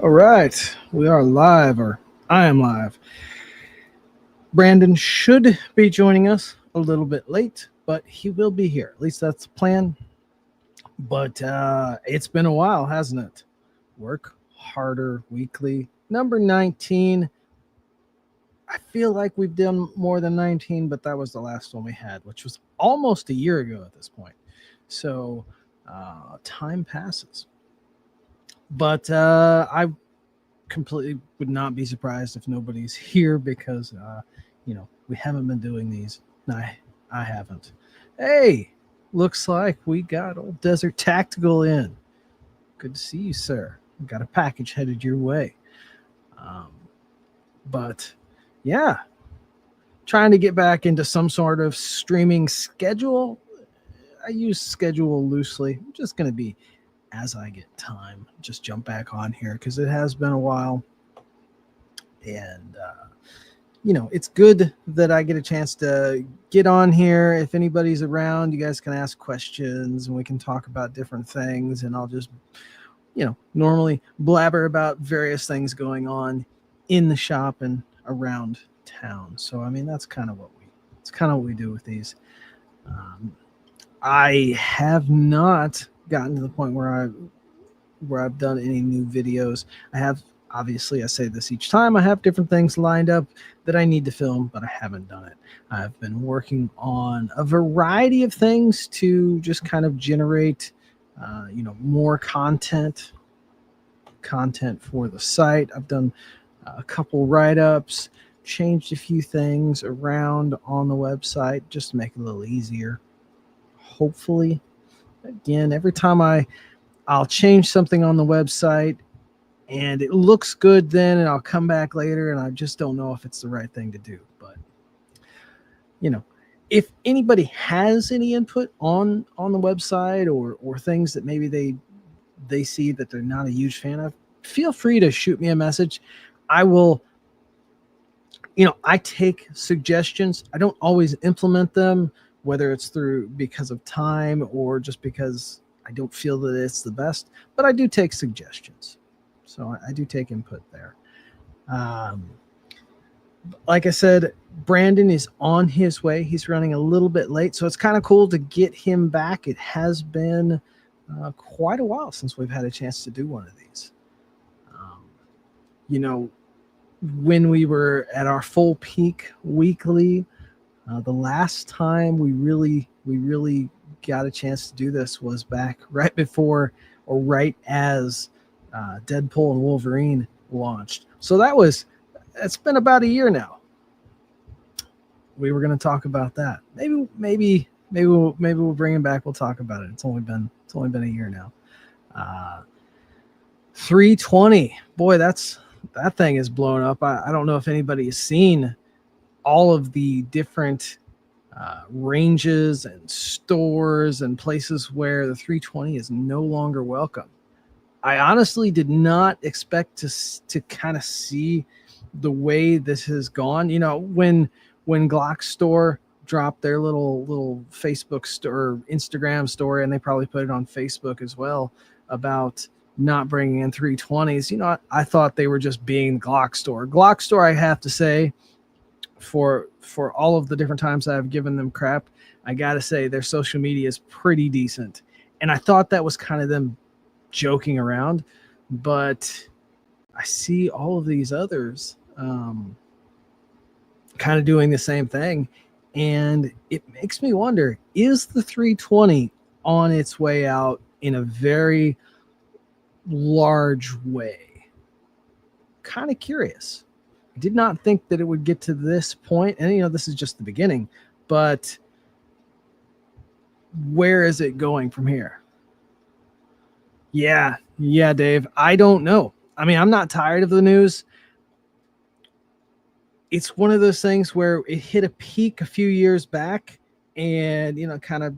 All right, we are live, or I am live. Brandon should be joining us a little bit late, but he will be here. At least that's the plan. But it's been a while, hasn't it? Work harder weekly. Number 19. I feel like we've done more than 19, but that was the last one we had, which was almost a year ago at this point. So time passes. But I completely would not be surprised if nobody's here because we haven't been doing these. I haven't. Hey, looks like we got old Desert Tactical in. Good to see you, sir. We got a package headed your way. um, but yeah, trying to get back into some sort of streaming schedule. I use schedule loosely. I'm just going to be as I get time, just jump back on here because it has been a while. And it's good that I get a chance to get on here. If anybody's around, you guys can ask questions and we can talk about different things. And I'll just, normally blabber about various things going on in the shop and around town. So, I mean, that's kind of what we do with these. I have not gotten to the point where I've done any new videos. I have, obviously, I say this each time, I have different things lined up that I need to film, but I haven't done it. I've been working on a variety of things to just kind of generate more content for the site. I've done a couple write-ups, changed a few things around on the website just to make it a little easier. Hopefully, again, every time I'll change something on the website and it looks good then, and I'll come back later and I just don't know if it's the right thing to do. But if anybody has any input on the website or things that maybe they see that they're not a huge fan of, feel free to shoot me a message. I will, I take suggestions. I don't always implement them, whether it's because of time or just because I don't feel that it's the best, but I do take suggestions. So I do take input there. Like I said, Brandon is on his way. He's running a little bit late, so it's kind of cool to get him back. It has been quite a while since we've had a chance to do one of these. When we were at our full peak weekly, the last time we really got a chance to do this was back right before or right as Deadpool and Wolverine launched. So it's been about a year now. We were going to talk about that. Maybe we'll bring him back. We'll talk about it. It's only been a year now. 320. Boy, that thing is blown up. I don't know if anybody has seen all of the different ranges and stores and places where the 320 is no longer welcome. I honestly did not expect to kind of see the way this has gone. When Glock store dropped their little Facebook store, Instagram story, and they probably put it on Facebook as well about not bringing in 320s. I thought they were just being Glock store. Glock store, I have to say, for all of the different times I've given them crap, I gotta say their social media is pretty decent. And I thought that was kind of them joking around, but I see all of these others kind of doing the same thing, and it makes me wonder, is the 320 on its way out in a very large way? Kind of curious. I did not think that it would get to this point, and this is just the beginning, but where is it going from here? Yeah, Dave. I don't know. I mean, I'm not tired of the news. It's one of those things where it hit a peak a few years back and, kind of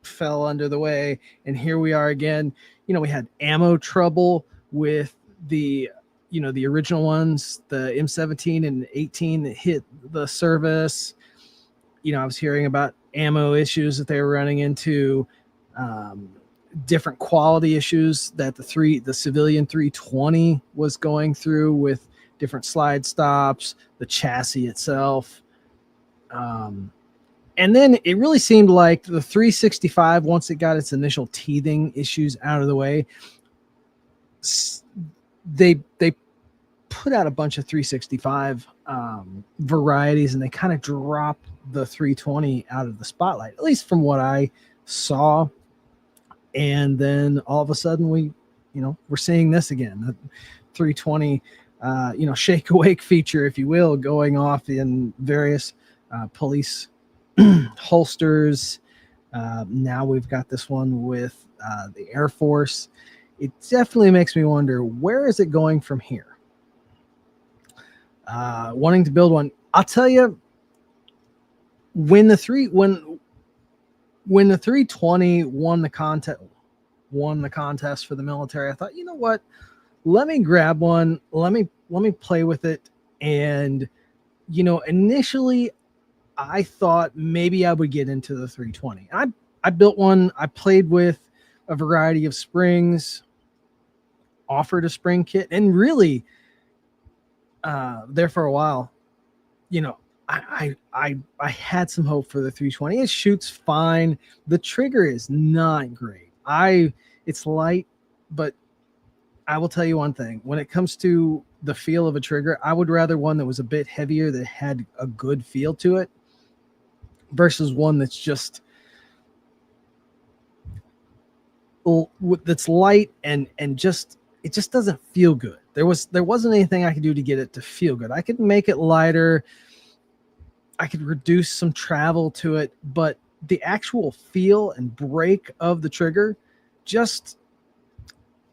fell under the way. And here we are again. We had ammo trouble with the original ones, the M17 and 18 that hit the service. I was hearing about ammo issues that they were running into. different quality issues that the civilian 320 was going through with different slide stops, the chassis itself. And then it really seemed like the 365, once it got its initial teething issues out of the way, they put out a bunch of 365 varieties, and they kind of dropped the 320 out of the spotlight, at least from what I saw. And then all of a sudden we're seeing this again, the 320, shake awake feature, if you will, going off in various police holsters. Now we've got this one with the Air Force. It definitely makes me wonder, where is it going from here? Wanting to build one. I'll tell you, when the 320 won the contest for the military, I thought, you know what? Let me grab one. Let me play with it. And initially I thought maybe I would get into the 320. I built one. I played with a variety of springs, offered a spring kit, and really there for a while, I had some hope for the 320. It shoots fine. The trigger is not great. It's light, but I will tell you one thing. When it comes to the feel of a trigger, I would rather one that was a bit heavier, that had a good feel to it, versus one that's just that's light and just, it just doesn't feel good. There wasn't anything I could do to get it to feel good. I could make it lighter. I could reduce some travel to it, but the actual feel and break of the trigger just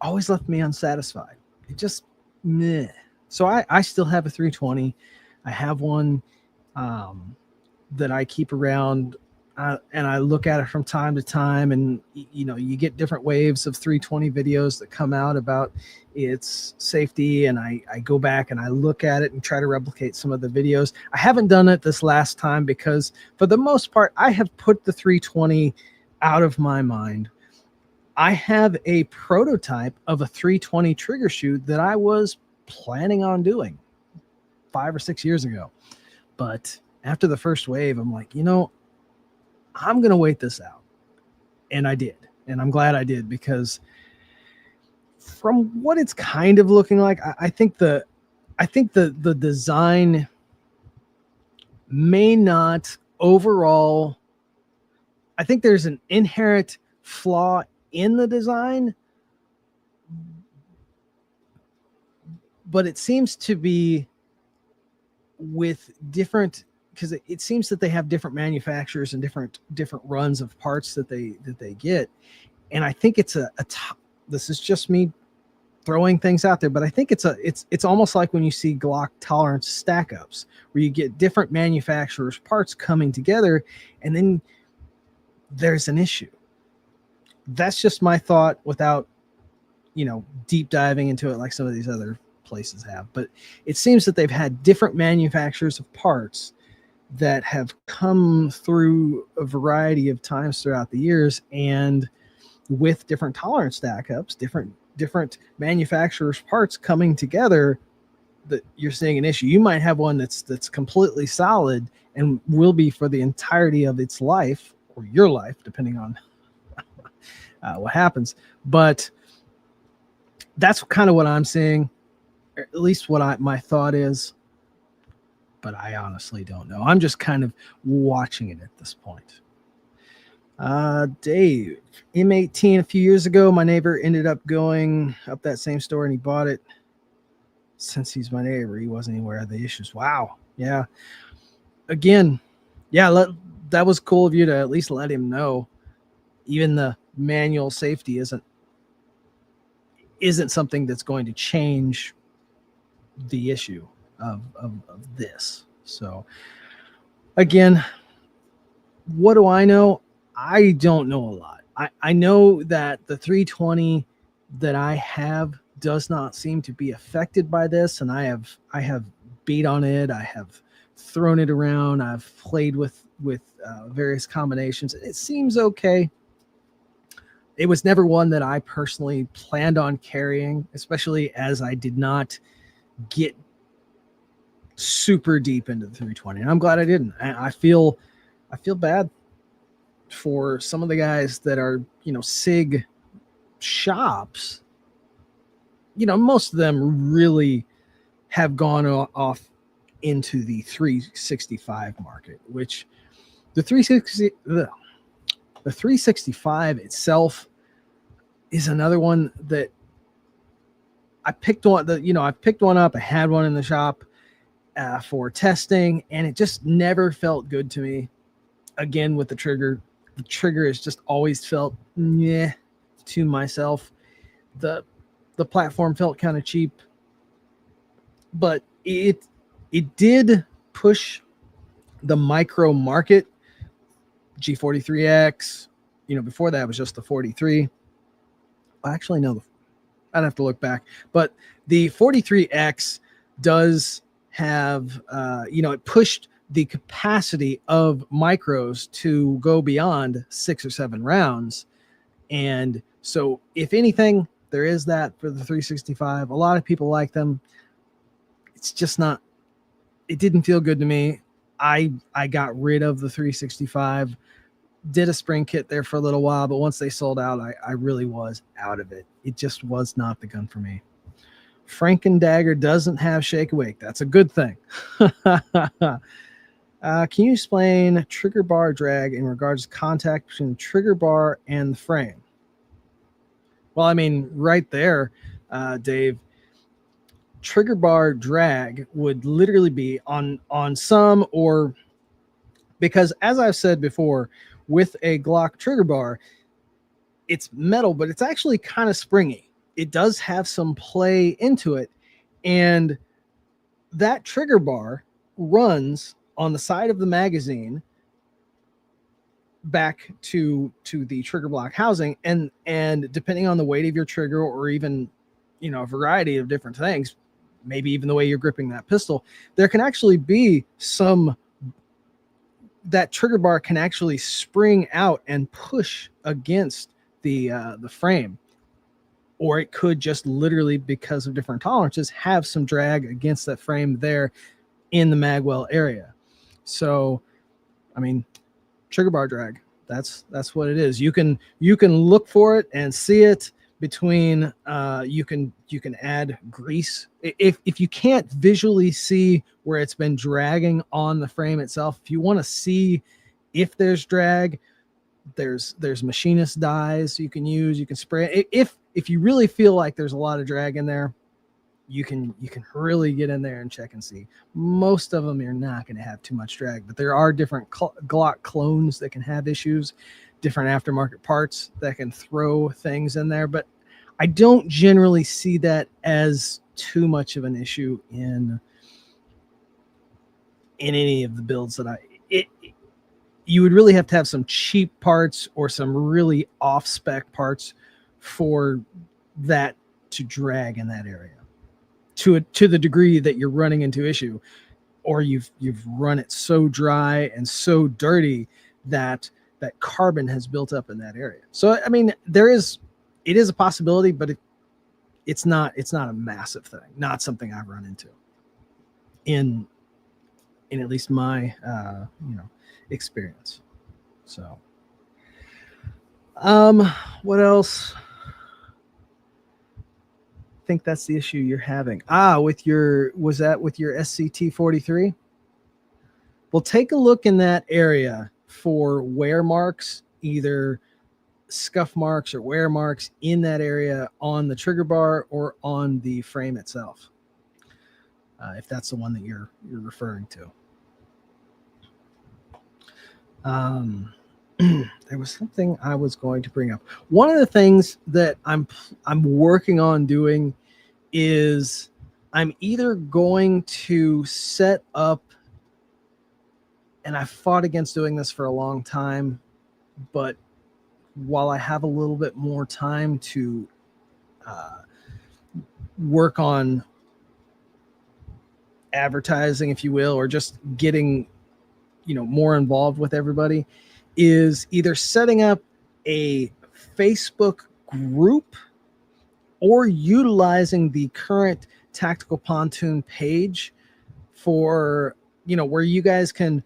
always left me unsatisfied. It just meh. So I still have a 320. I have one that I keep around, and I look at it from time to time, and you get different waves of 320 videos that come out about its safety, and I go back and I look at it and try to replicate some of the videos. I haven't done it this last time because for the most part I have put the 320 out of my mind. I have a prototype of a 320 trigger shoot that I was planning on doing 5 or 6 years ago, but after the first wave, I'm like, I'm going to wait this out. And I did. And I'm glad I did, because from what it's kind of looking like, I think the design may not overall. I think there's an inherent flaw in the design, but it seems to be with different, because it seems that they have different manufacturers and different runs of parts that they get. And I think it's a top. This is just me throwing things out there, but I think it's almost like when you see Glock tolerance stack ups, where you get different manufacturers' parts coming together, and then there's an issue. That's just my thought, without deep diving into it like some of these other places have. But it seems that they've had different manufacturers of parts that have come through a variety of times throughout the years, and with different tolerance stack ups, different manufacturers' parts coming together, that you're seeing an issue. You might have one that's completely solid and will be for the entirety of its life, or your life, depending on what happens. But that's kind of what I'm seeing, or at least what my thought is. But I honestly don't know. I'm just kind of watching it at this point. Dave, M18, a few years ago, my neighbor ended up going up that same store, and he bought it. Since he's my neighbor, he wasn't aware of the issues. Wow. Yeah. Again, yeah, that was cool of you to at least let him know. Even the manual safety isn't something that's going to change the issue of this. So again, what do I know? I don't know a lot. I know that the 320 that I have does not seem to be affected by this, and I have beat on it. I have thrown it around. I've played with various combinations. It seems okay. it was never one that I personally planned on carrying, especially as I did not get super deep into the 320. And I'm glad I didn't. I feel bad for some of the guys that are, SIG shops. Most of them really have gone off into the 365 market, which the 365 itself is another one that I picked one up. I had one in the shop for testing, and it just never felt good to me. Again, with the trigger has just always felt to myself. The platform felt kind of cheap, but it did push the micro market. G43X, before that was just the 43. Actually, no, I'd have to look back, but the 43X does have, it pushed the capacity of micros to go beyond 6 or 7 rounds. And so if anything, there is that for the 365. A lot of people like them. It's just not, it didn't feel good to me. I got rid of the 365, did a spring kit there for a little while, but once they sold out, I really was out of it. It just was not the gun for me. Franken Dagger doesn't have shake awake. That's a good thing. Can you explain trigger bar drag in regards to contact between the trigger bar and the frame? Well, I mean, right there, Dave, trigger bar drag would literally be on some, or because as I've said before, with a Glock trigger bar, it's metal, but it's actually kind of springy. It does have some play into it. And that trigger bar runs on the side of the magazine back to the trigger block housing. And depending on the weight of your trigger, or even, a variety of different things, maybe even the way you're gripping that pistol, there can actually be that trigger bar can actually spring out and push against the frame, or it could just literally, because of different tolerances, have some drag against that frame there in the magwell area. So, I mean, trigger bar drag, that's what it is. You can look for it and see it between, you can add grease. If you can't visually see where it's been dragging on the frame itself, if you want to see if there's drag, there's machinist dyes you can use. You can spray it. If you really feel like there's a lot of drag in there, you can really get in there and check and see. Most of them, you're not going to have too much drag, but there are different Glock clones that can have issues, different aftermarket parts that can throw things in there. But I don't generally see that as too much of an issue in any of the builds that you would really have to have some cheap parts or some really off-spec parts for that to drag in that area to the degree that you're running into issue, or you've run it so dry and so dirty that carbon has built up in that area. So, I mean, it is a possibility, but it's not a massive thing. Not something I've run into in at least my, experience. So, what else? I think that's the issue you're having. Was that with your SCT 43? Well, take a look in that area for wear marks, either scuff marks or wear marks in that area on the trigger bar or on the frame itself, if that's the one that you're referring to. There was something I was going to bring up. One of the things that I'm working on doing is I'm either going to set up, and I fought against doing this for a long time, but while I have a little bit more time to work on advertising, if you will, or just getting more involved with everybody, is either setting up a Facebook group or utilizing the current Tactical Pontoon page for, where you guys can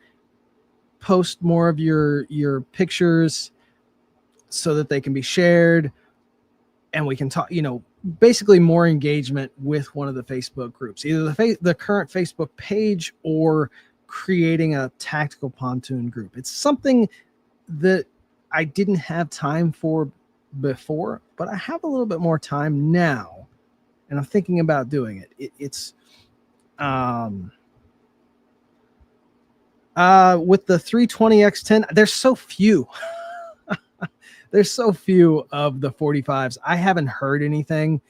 post more of your pictures so that they can be shared and we can talk, basically more engagement with one of the Facebook groups, either the current Facebook page or creating a Tactical Pontoon group. It's something that I didn't have time for before, but I have a little bit more time now, and I'm thinking about doing it. It's with the 320x10, there's so few. There's so few of the 45s. I haven't heard anything,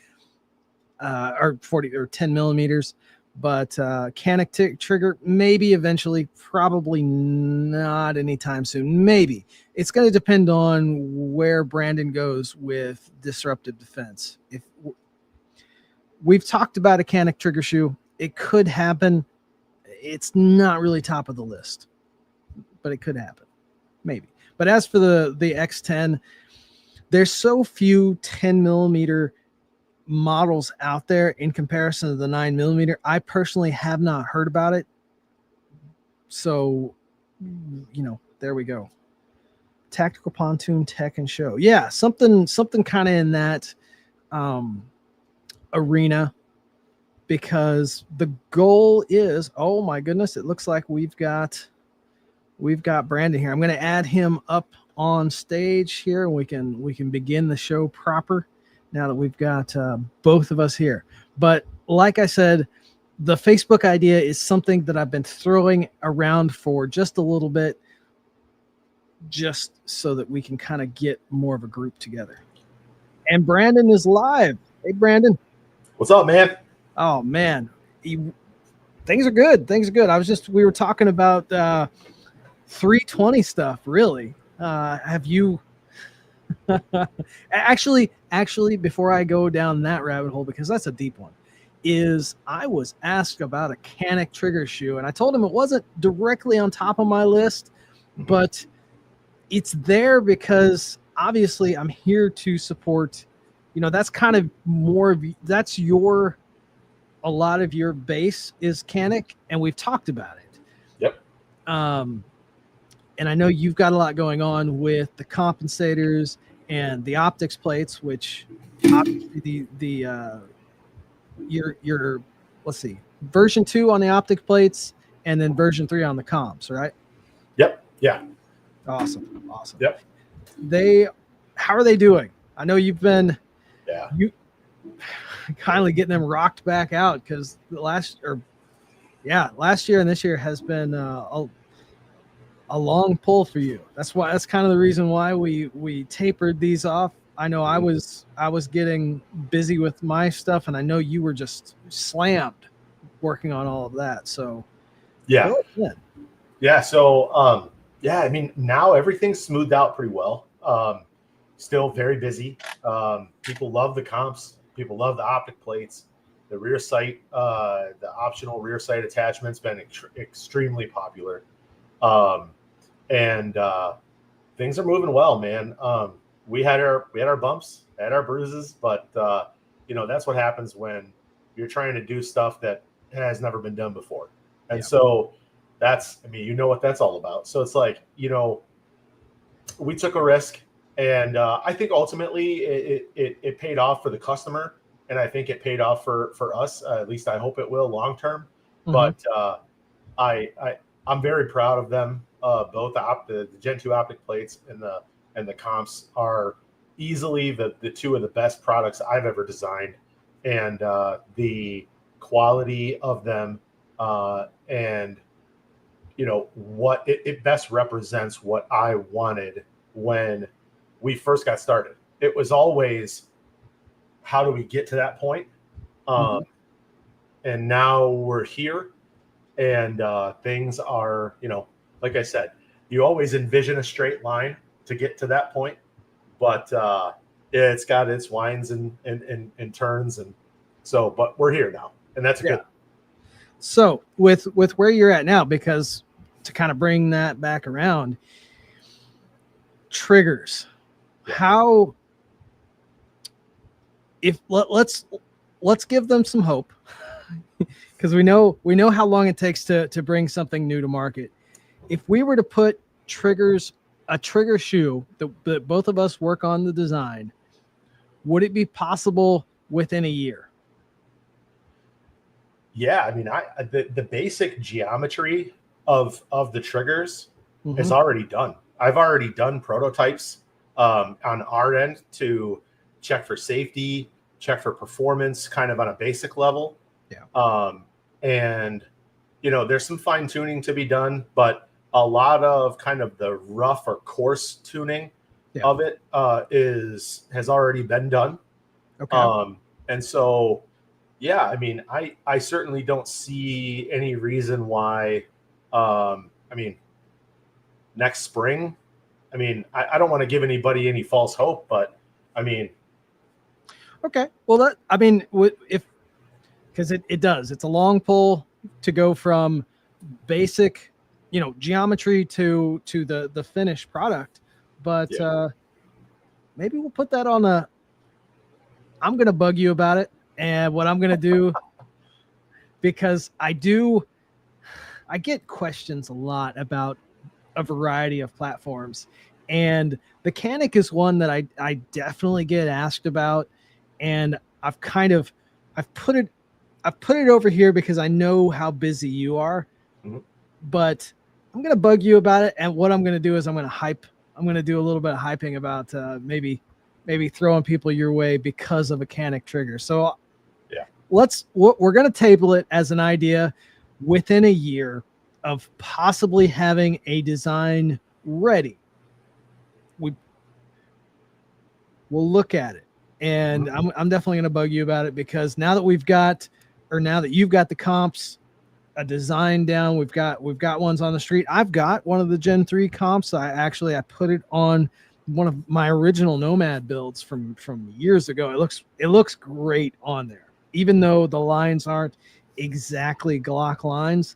or 40 or 10 millimeters, but Canic trigger, maybe eventually, probably not anytime soon. Maybe. It's going to depend on where Brandon goes with disruptive defense. If we've talked about a Canic trigger shoe, it could happen. It's not really top of the list, but it could happen. Maybe. But as for the X10, there's so few 10 millimeter models out there in comparison to the 9 millimeter. I personally have not heard about it. So, there we go. Tactical Pontoon Tech and Show. Yeah, something kind of in that arena, because the goal is, oh my goodness, it looks like we've got Brandon here. I'm going to add him up on stage here. We can begin the show proper now that we've got both of us here. But like I said, the Facebook idea is something that I've been throwing around for just a little bit, just so that we can kind of get more of a group together. And Brandon is live. Hey, Brandon. What's up, man? Oh, man. Things are good. We were talking about 320 stuff, really. Have you actually, before I go down that rabbit hole, because that's a deep one, is I was asked about a Canic trigger shoe, and I told him it wasn't directly on top of my list, but it's there because obviously I'm here to support, that's kind of more of, that's a lot of your base is Canic, and we've talked about it. Yep. And I know you've got a lot going on with the compensators and the optics plates, which obviously your let's see, version 2 on the optic plates and then version 3 on the comps, right? Yep. Yeah. Awesome. Yep. How are they doing? I know you've been you kindly getting them rocked back out, because last year and this year has been a long pull for you. That's kind of the reason why we tapered these off. I know I was getting busy with my stuff, and I know you were just slammed working on all of that. So yeah. So I mean, now everything's smoothed out pretty well. Still very busy. People love the comps. People love the optic plates. The rear sight, the optional rear sight attachment's been extremely popular. And things are moving well, man. We had our bumps, had our bruises, but that's what happens when you're trying to do stuff that has never been done before. And so what that's all about. So it's like, we took a risk, and I think ultimately it paid off for the customer, and I think it paid off for us. At least I hope it will long term. Mm-hmm. But I'm very proud of them. Both the Gen 2 optic plates and the comps are easily the two of the best products I've ever designed, and the quality of them, and what it best represents what I wanted when we first got started. It was always, how do we get to that point? And now we're here, and things are, like I said, you always envision a straight line to get to that point, but it's got its winds and turns, and so, but we're here now, and that's good. So with where you're at now, because to kind of bring that back around, triggers, how if let's give them some hope, because we know how long it takes to bring something new to market. If we were to put a trigger shoe that both of us work on the design, would it be possible within a year? Yeah, I mean, the basic geometry of the triggers Mm-hmm. is already done. I've already done prototypes on our end to check for safety, check for performance, kind of on a basic level. Yeah. And there's some fine tuning to be done, but a lot of kind of the rough or coarse tuning of it has already been done. Okay. And so, yeah, I mean, I certainly don't see any reason why. I mean, next spring. I mean, I don't want to give anybody any false hope, but I mean, Okay. Well, if because it does. It's a long pull to go from basic, geometry to the finished product. But maybe we'll put that on a. I'm gonna bug you about it, and what I'm gonna do, because I get questions a lot about a variety of platforms, and the Canic is one that I definitely get asked about, and I've put it over here because I know how busy you are. mm-hmm. But I'm gonna bug you about it, and what I'm gonna do is I'm gonna do a little bit of hyping about maybe throwing people your way because of a Canic trigger. So yeah, we're gonna table it as an idea within a year of possibly having a design ready. We'll look at it, and mm-hmm. I'm definitely gonna bug you about it, because now that you've got the comps, a design down, we've got ones on the street. I've got one of the Gen 3 comps. I put it on one of my original Nomad builds from years ago. It looks great on there, even though the lines aren't exactly Glock lines.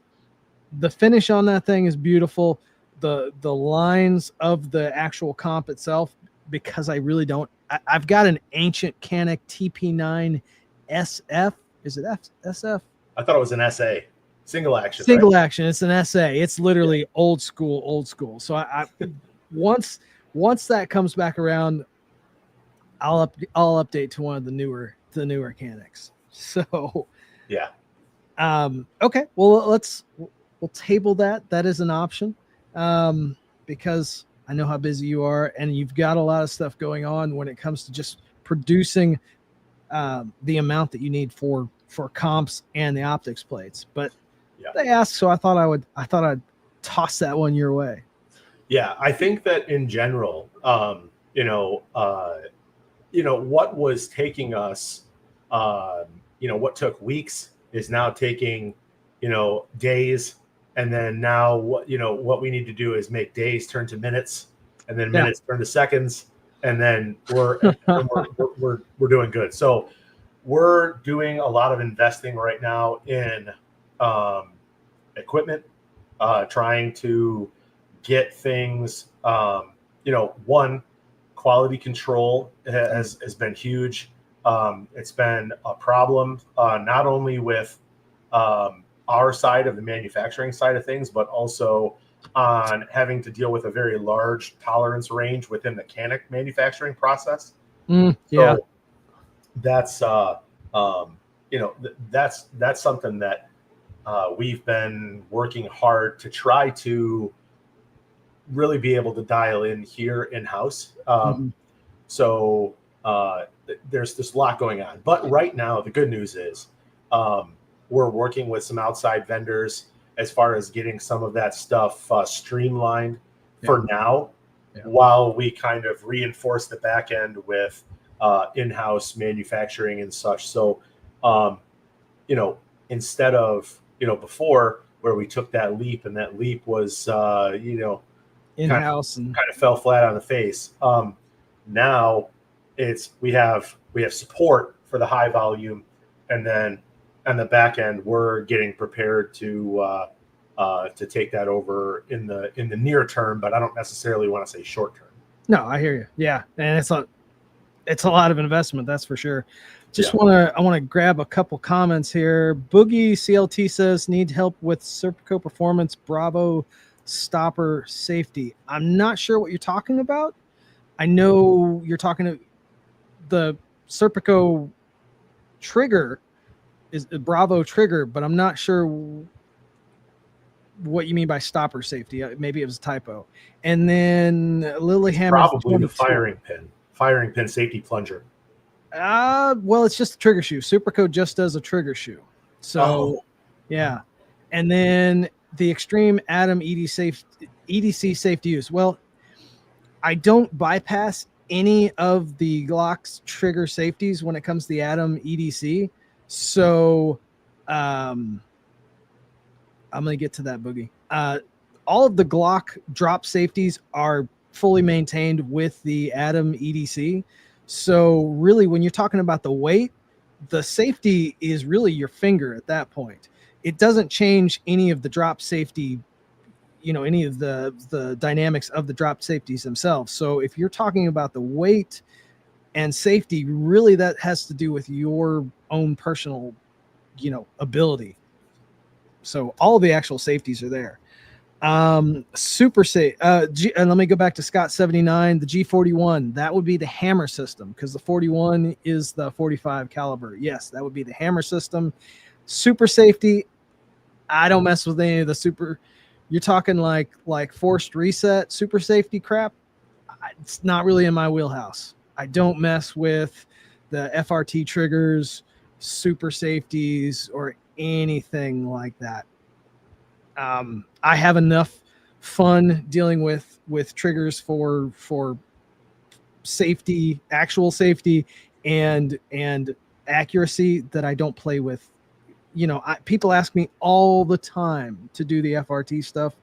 The finish on that thing is beautiful. The lines of the actual comp itself, because I really don't. I've got an ancient Canic TP9 SF. Is it SF? I thought it was an SA, single action, right? Single action. It's an SA. It's literally old school. So I once that comes back around, I'll update to one of the newer Canics. So Yeah. Okay. Well, we'll table that. That is an option, because I know how busy you are, and you've got a lot of stuff going on when it comes to just producing the amount that you need for comps and the optics plates. But they asked, so I thought I'd toss that one your way. Yeah, I think that in general, what was taking us, what took weeks is now taking, days. And then now what we need to do is make days turn to minutes, and then minutes turn to seconds. And then we're doing good. So we're doing a lot of investing right now in equipment, trying to get things, one, quality control has been huge. It's been a problem, not only with our side of the manufacturing side of things, but also on having to deal with a very large tolerance range within the Canic manufacturing process. Yeah. So that's that's something that we've been working hard to try to really be able to dial in here in-house. So there's a lot going on. But right now, the good news is we're working with some outside vendors as far as getting some of that stuff streamlined for now, while we kind of reinforce the back end with in-house manufacturing and such. So, instead of, before, where we took that leap, and that leap was, in-house kind of fell flat on the face. Now we have support for the high volume, and then on the back end, we're getting prepared to take that over in the near term, but I don't necessarily want to say short term. No, I hear you. Yeah, and it's a lot of investment, that's for sure. Yeah. I want to grab a couple comments here. Boogie CLT says need help with Serpico performance. Bravo stopper safety. I'm not sure what you're talking about. I know you're talking to the Serpico trigger is a Bravo trigger, but I'm not sure what you mean by stopper safety. Maybe it was a typo. And then It's Lilyhammer probably the 22. firing pin safety plunger. Well, it's just a trigger shoe. Supercoat just does a trigger shoe. So, yeah. And then the Extreme Atom EDC safe use. Well, I don't bypass any of the Glock's trigger safeties when it comes to the Atom EDC. So, I'm going to get to that, Boogie. All of the Glock drop safeties are fully maintained with the Atom EDC. So really, when you're talking about the weight, the safety is really your finger at that point. It doesn't change any of the drop safety, any of the dynamics of the drop safeties themselves. So if you're talking about the weight and safety, really that has to do with your own personal, ability. So all of the actual safeties are there. Super safe. And let me go back to Scott 79. The G41, that would be the hammer system because the 41 is the 45 caliber. Yes, that would be the hammer system. Super safety. I don't mess with any of the super. You're talking like forced reset, super safety crap. It's not really in my wheelhouse. I don't mess with the FRT triggers, super safeties, or anything like that. I have enough fun dealing with triggers for safety, actual safety, and accuracy that I don't play with. People ask me all the time to do the FRT stuff,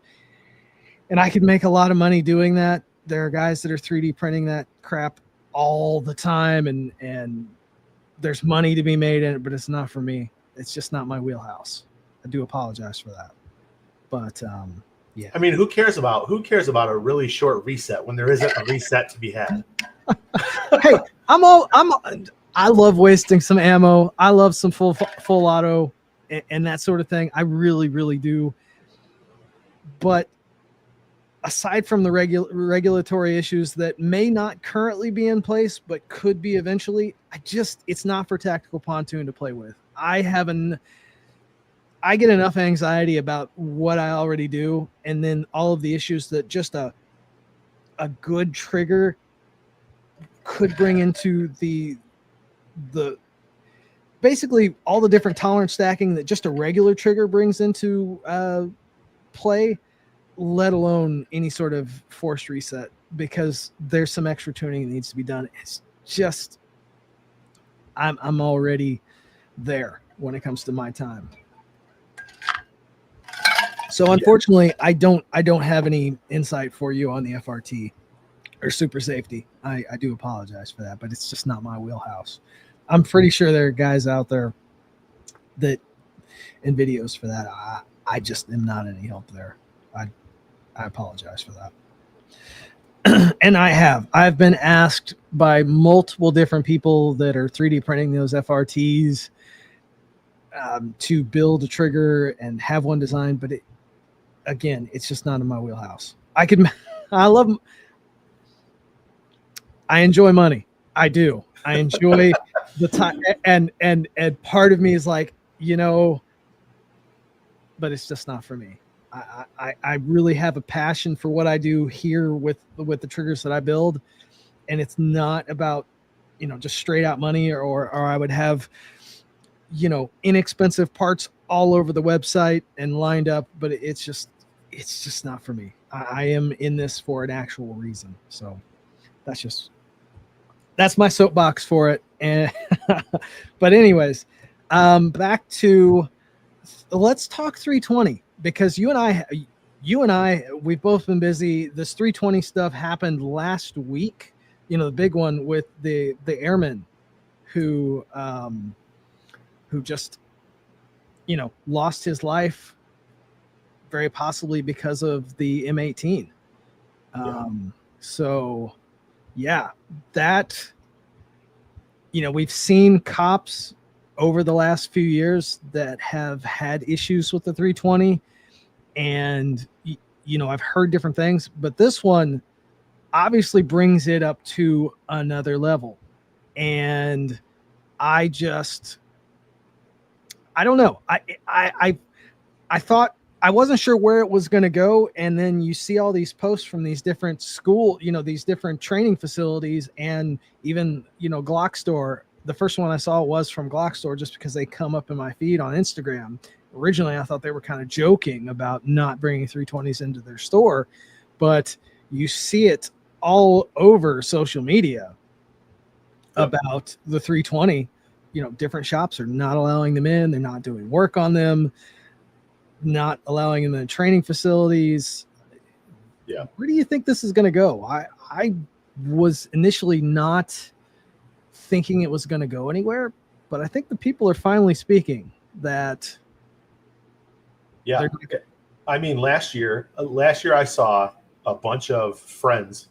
and I could make a lot of money doing that. There are guys that are 3D printing that crap all the time, and there's money to be made in it, but it's not for me. It's just not my wheelhouse. I do apologize for that. But yeah. I mean, who cares about a really short reset when there isn't a reset to be had? Hey, I love wasting some ammo. I love some full auto and that sort of thing. I really, really do. But aside from the regulatory issues that may not currently be in place but could be eventually, it's not for Tactical Pontoon to play with. I get enough anxiety about what I already do, and then all of the issues that just a good trigger could bring into the basically all the different tolerance stacking that just a regular trigger brings into play, let alone any sort of forced reset, because there's some extra tuning that needs to be done. It's just I'm already there when it comes to my time. So unfortunately, I don't have any insight for you on the FRT or super safety. I do apologize for that, but it's just not my wheelhouse. I'm pretty sure there are guys out there that in videos for that. I just am not any help there. I apologize for that. And I've been asked by multiple different people that are 3D printing those FRTs to build a trigger and have one designed, but it's just not in my wheelhouse. I enjoy money. I do. I enjoy the time, and part of me is like, but it's just not for me. I really have a passion for what I do here with the triggers that I build, and it's not about just straight out money, or I would have inexpensive parts all over the website and lined up, but it's just not for me. I am in this for an actual reason. So that's my soapbox for it. And but anyways, back to, let's talk 320, because you and I, we've both been busy. This 320 stuff happened last week. The big one with the airman who just lost his life, very possibly because of the M18. So Yeah, that, we've seen cops over the last few years that have had issues with the 320, and I've heard different things, but this one obviously brings it up to another level. And I just, I don't know. I thought, I wasn't sure where it was going to go, and then you see all these posts from these different these different training facilities, and even Glock store. The first one I saw was from Glock store, just because they come up in my feed on Instagram. Originally, I thought they were kind of joking about not bringing 320s into their store, but you see it all over social media about the 320. Different shops are not allowing them in. They're not doing work on them, not allowing them in training facilities. Yeah. Where do you think this is going to go? I was initially not thinking it was going to go anywhere, but I think the people are finally speaking that. Yeah. I mean, last year I saw a bunch of friends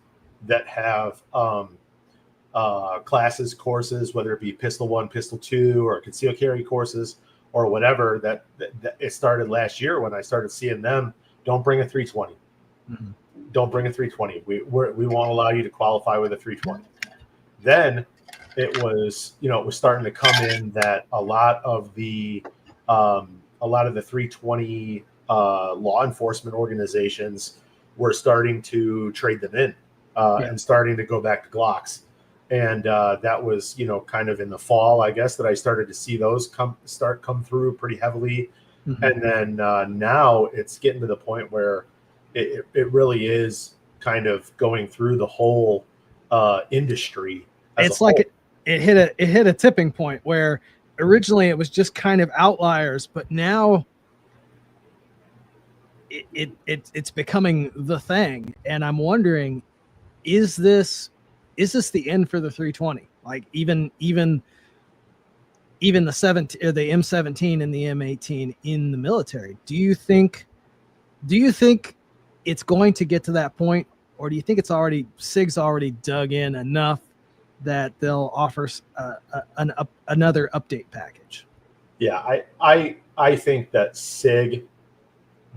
that have classes, courses, whether it be Pistol 1, Pistol 2, or concealed carry courses, or whatever, that it started last year when I started seeing them. Don't bring a 320. Mm-hmm. Don't bring a 320. We won't allow you to qualify with a 320. Then it was starting to come in that a lot of the 320 law enforcement organizations were starting to trade them in and starting to go back to Glocks. And that was, kind of in the fall, I guess, that I started to see those come through pretty heavily. Mm-hmm. And then now it's getting to the point where it really is kind of going through the whole industry. It's like it hit a tipping point where originally it was just kind of outliers, but now it's becoming the thing. And I'm wondering, is this the end for the 320? Like even the the M17 and the M18 in the military. Do you think it's going to get to that point, or do you think SIG's already dug in enough that they'll offer another update package? Yeah, I think that SIG,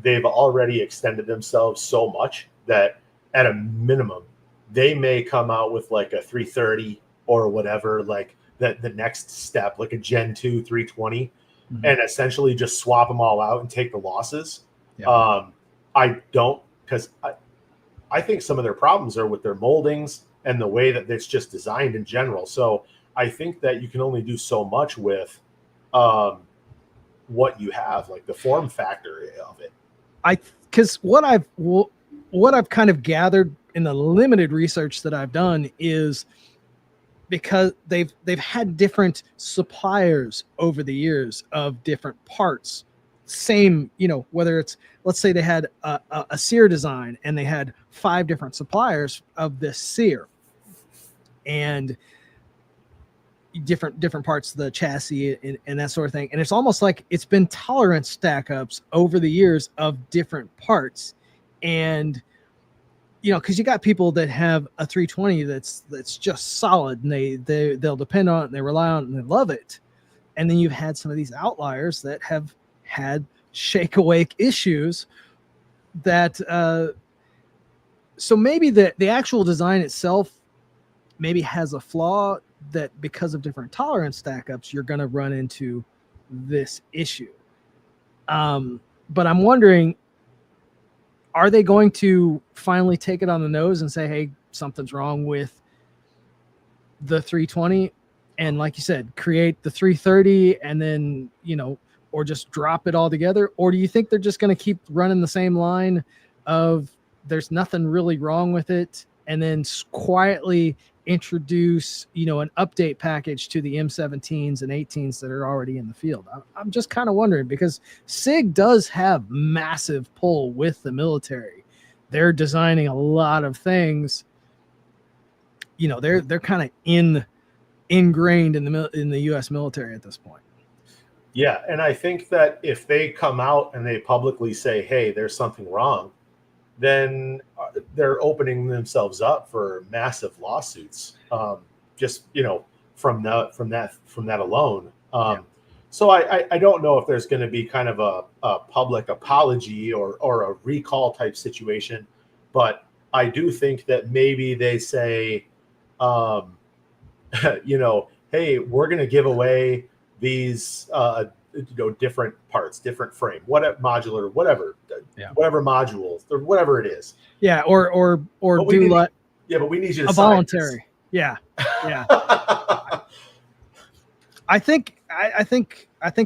they've already extended themselves so much that at a minimum they may come out with like a 330 or whatever, like the next step, like a Gen 2 320, mm-hmm. and essentially just swap them all out and take the losses. Yeah. I don't, because I think some of their problems are with their moldings and the way that it's just designed in general. So I think that you can only do so much with what you have, like the form factor of it. Because what I've kind of gathered in the limited research that I've done is because they've had different suppliers over the years of different parts. Same, whether it's, let's say they had a sear design and they had 5 different suppliers of this sear and different parts of the chassis and that sort of thing. And it's almost like it's been tolerance stack ups over the years of different parts. And because you got people that have a 320 that's just solid, and they'll depend on it and they rely on it and they love it. And then you've had some of these outliers that have had shake awake issues that so maybe the actual design itself maybe has a flaw that because of different tolerance stack ups you're going to run into this issue. But I'm wondering, are they going to finally take it on the nose and say, hey, something's wrong with the 320, and like you said, create the 330 and then, or just drop it all together? Or do you think they're just going to keep running the same line of there's nothing really wrong with it, and then quietly introduce, an update package to the M17s and 18s that are already in the field? I'm just kind of wondering, because SIG does have massive pull with the military. They're designing a lot of things. They're kind of ingrained in the U.S. military at this point. Yeah, and I think that if they come out and they publicly say, hey, there's something wrong, then they're opening themselves up for massive lawsuits. Just from that alone. So I don't know if there's going to be kind of a public apology or a recall type situation, but I do think that maybe they say, hey, we're going to give away these different parts, different frame, modular, whatever modules or whatever it is. Yeah, or do like but we need you to a sign voluntary. This. Yeah. I think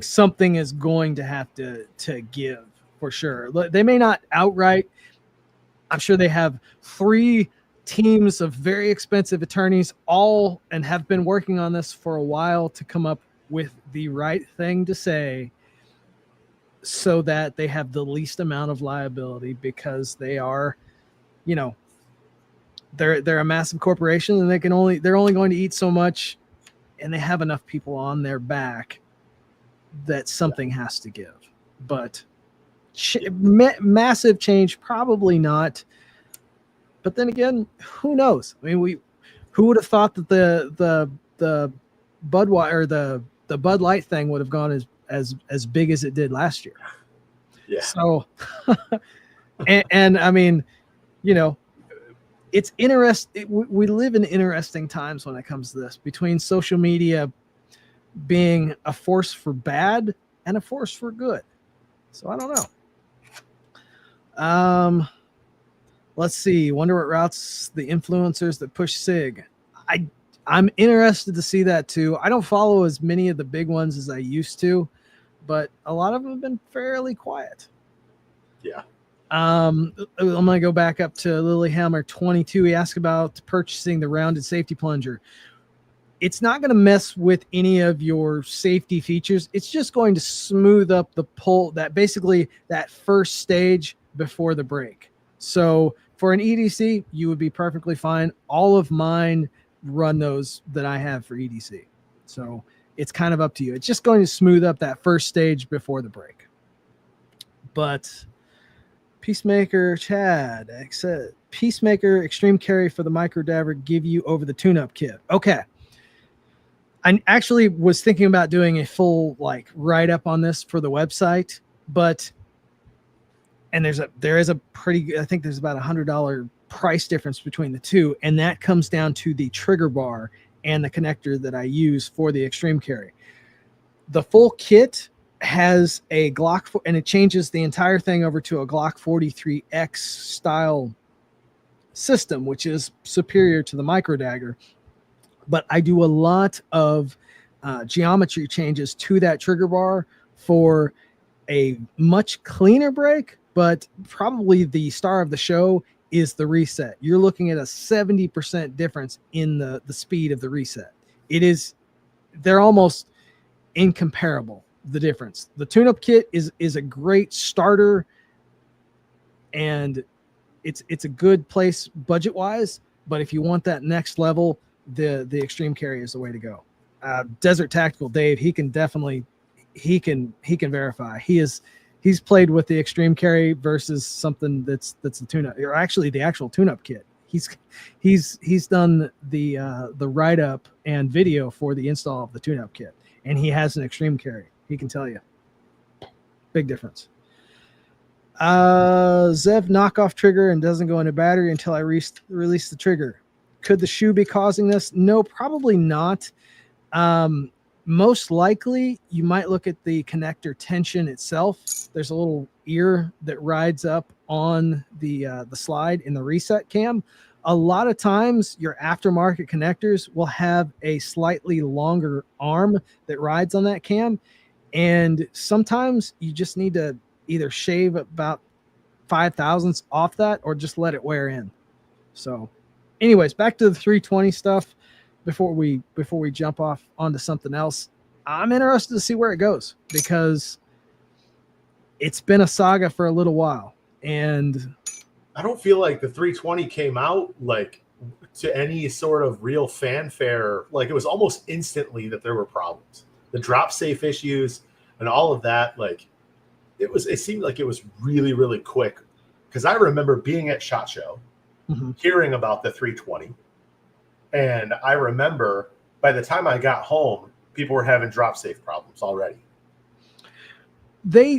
something is going to have to give for sure. They may not outright. I'm sure they have 3 teams of very expensive attorneys and have been working on this for a while to come up with the right thing to say so that they have the least amount of liability, because they are, they're a massive corporation and they're only going to eat so much, and they have enough people on their back that something has to give. But massive change, probably not. But then again, who knows? I mean, who would have thought that the Budweiser, the Bud Light thing would have gone as big as it did last year? Yeah. So, and I mean, it's interesting. We live in interesting times when it comes to this, between social media being a force for bad and a force for good. So I don't know. Let's see. Wonder what routes the influencers that push SIG. I'm interested to see that too. I don't follow as many of the big ones as I used to, but a lot of them have been fairly quiet. Yeah. I'm going to go back up to Lilyhammer 22. He asked about purchasing the rounded safety plunger. It's not going to mess with any of your safety features. It's just going to smooth up the pull, that first stage before the break. So for an EDC, you would be perfectly fine. All of mine run those that I have for EDC. So it's kind of up to you. It's just going to smooth up that first stage before the break. But Peacemaker Chad said, Peacemaker extreme carry for the micro dabber give you over the tune-up kit. Okay. I actually was thinking about doing a full write-up on this for the website, and there is a pretty, I think there's about $100 price difference between the two, and that comes down to the trigger bar and the connector that I use for the extreme carry. The full kit has a Glock, and it changes the entire thing over to a Glock 43X style system, which is superior to the micro dagger. But I do a lot of geometry changes to that trigger bar for a much cleaner break, but probably the star of the show is the reset. You're looking at a 70% difference in the speed of the reset. They're almost incomparable, the difference. The tune-up kit is a great starter, and it's a good place budget-wise, but if you want that next level, the extreme carry is the way to go. Desert Tactical Dave, he can verify. He's played with the extreme carry versus something that's the tune-up, or actually the actual tune-up kit. He's done the write-up and video for the install of the tune-up kit, and he has an extreme carry. He can tell you. Big difference. Zev knockoff trigger and doesn't go into battery until I release the trigger. Could the shoe be causing this? No, probably not. Most likely, you might look at the connector tension itself. There's a little ear that rides up on the slide in the reset cam. A lot of times, your aftermarket connectors will have a slightly longer arm that rides on that cam, and sometimes you just need to either shave about 5 thousandths off that or just let it wear in. So anyways, back to the 320 stuff before we jump off onto something else. I'm interested to see where it goes, because it's been a saga for a little while, and I don't feel like the 320 came out to any sort of real fanfare. It was almost instantly that there were problems. The drop safe issues and all of that, it seemed like it was really, really quick because I remember being at SHOT Show, Mm-hmm. hearing about the 320, and I remember by the time I got home, people were having drop safe problems already.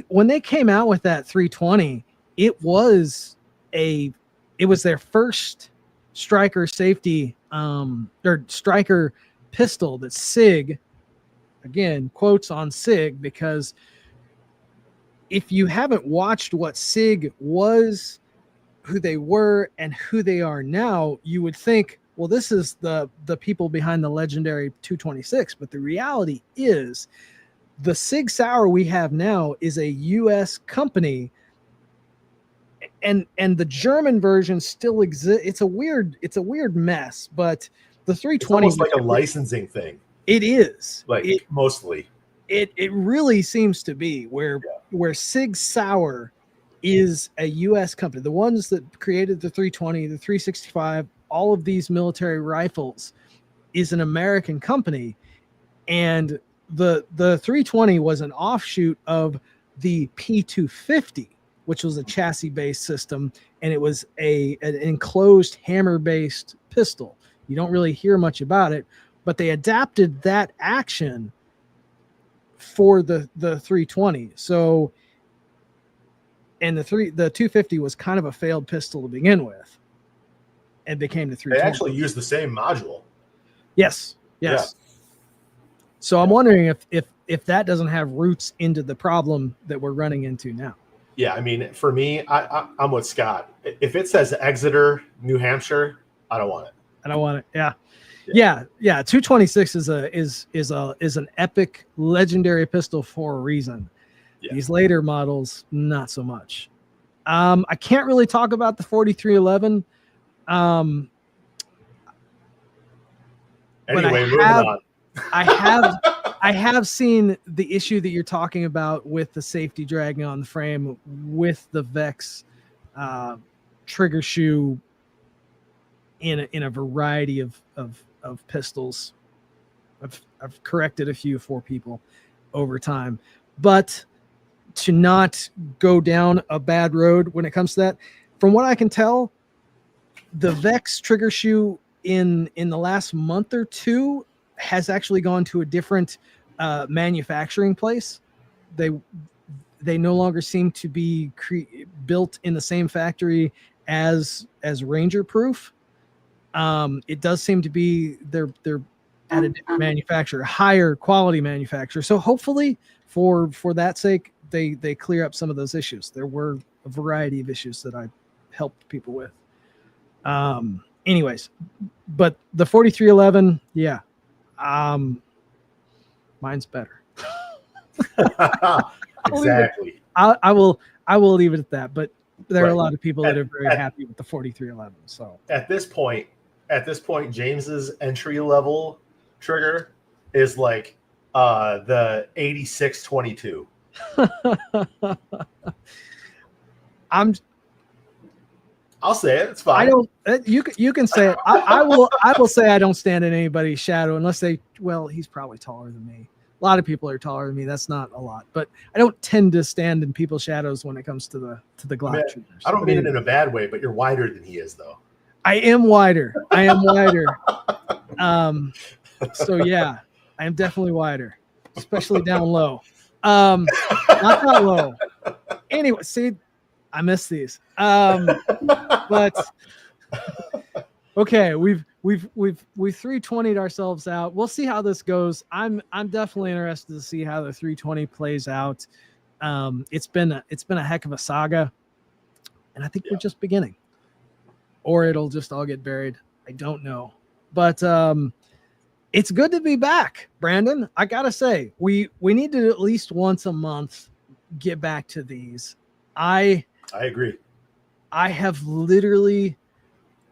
When they came out with that 320, it was their first striker safety or striker pistol that SIG, again, quotes on SIG, because if you haven't watched what SIG was, who they were, and who they are now, you would think, well, this is the people behind the legendary 226. But the reality is the SIG Sauer we have now is a U.S. company, and the German version still exists. It's a weird mess, but the 320 it's almost like a licensing thing. It is mostly. It really seems to be where SIG Sauer is a U.S. company. The ones that created the 320, the 365, all of these military rifles is an American company, and the 320 was an offshoot of the P250, which was a chassis-based system, and it was an enclosed hammer-based pistol. You don't really hear much about it, but they adapted that action for the 320. So, and the 250 was kind of a failed pistol to begin with, and became the 320. They actually used the same module. Yes. Yeah. So I'm wondering if that doesn't have roots into the problem that we're running into now. Yeah, I mean, for me, I'm with Scott. If it says Exeter, New Hampshire, I don't want it. I don't want it. Yeah. 226 is an epic, legendary pistol for a reason. Yeah. These later models, not so much. I can't really talk about the 4311. Anyway, moving on. I have seen the issue that you're talking about with the safety dragging on the frame with the Vex trigger shoe in a variety of pistols. I've corrected a few for people over time, but to not go down a bad road when it comes to that, from what I can tell, the Vex trigger shoe in the last month or two has actually gone to a different manufacturing place. They no longer seem to be built in the same factory as Ranger Proof. It does seem to be they're at a different manufacturer, higher quality manufacturer. So hopefully for that sake, they clear up some of those issues. There were a variety of issues that I helped people with. Anyways, but the 4311, yeah. Mine's better. Exactly. I will leave it at that, but there are a lot of people that are very happy with the 4311. So at this point, James's entry level trigger is like the 8622. I'll say it. It's fine. I don't. You can say it. I will say I don't stand in anybody's shadow unless they. Well, he's probably taller than me. A lot of people are taller than me. That's not a lot, but I don't tend to stand in people's shadows when it comes to the Glock shooters. I don't mean it in a bad way, but you're wider than he is, though. I am wider. So yeah, I am definitely wider, especially down low. Not that low. Anyway, see, I miss these. But okay, we've 320'd ourselves out. We'll see how this goes. I'm definitely interested to see how the 320 plays out. It's been a heck of a saga, and I think we're just beginning, or it'll just all get buried. I don't know, but it's good to be back, Brandon. I gotta say, we need to at least once a month get back to these. I agree. I have literally,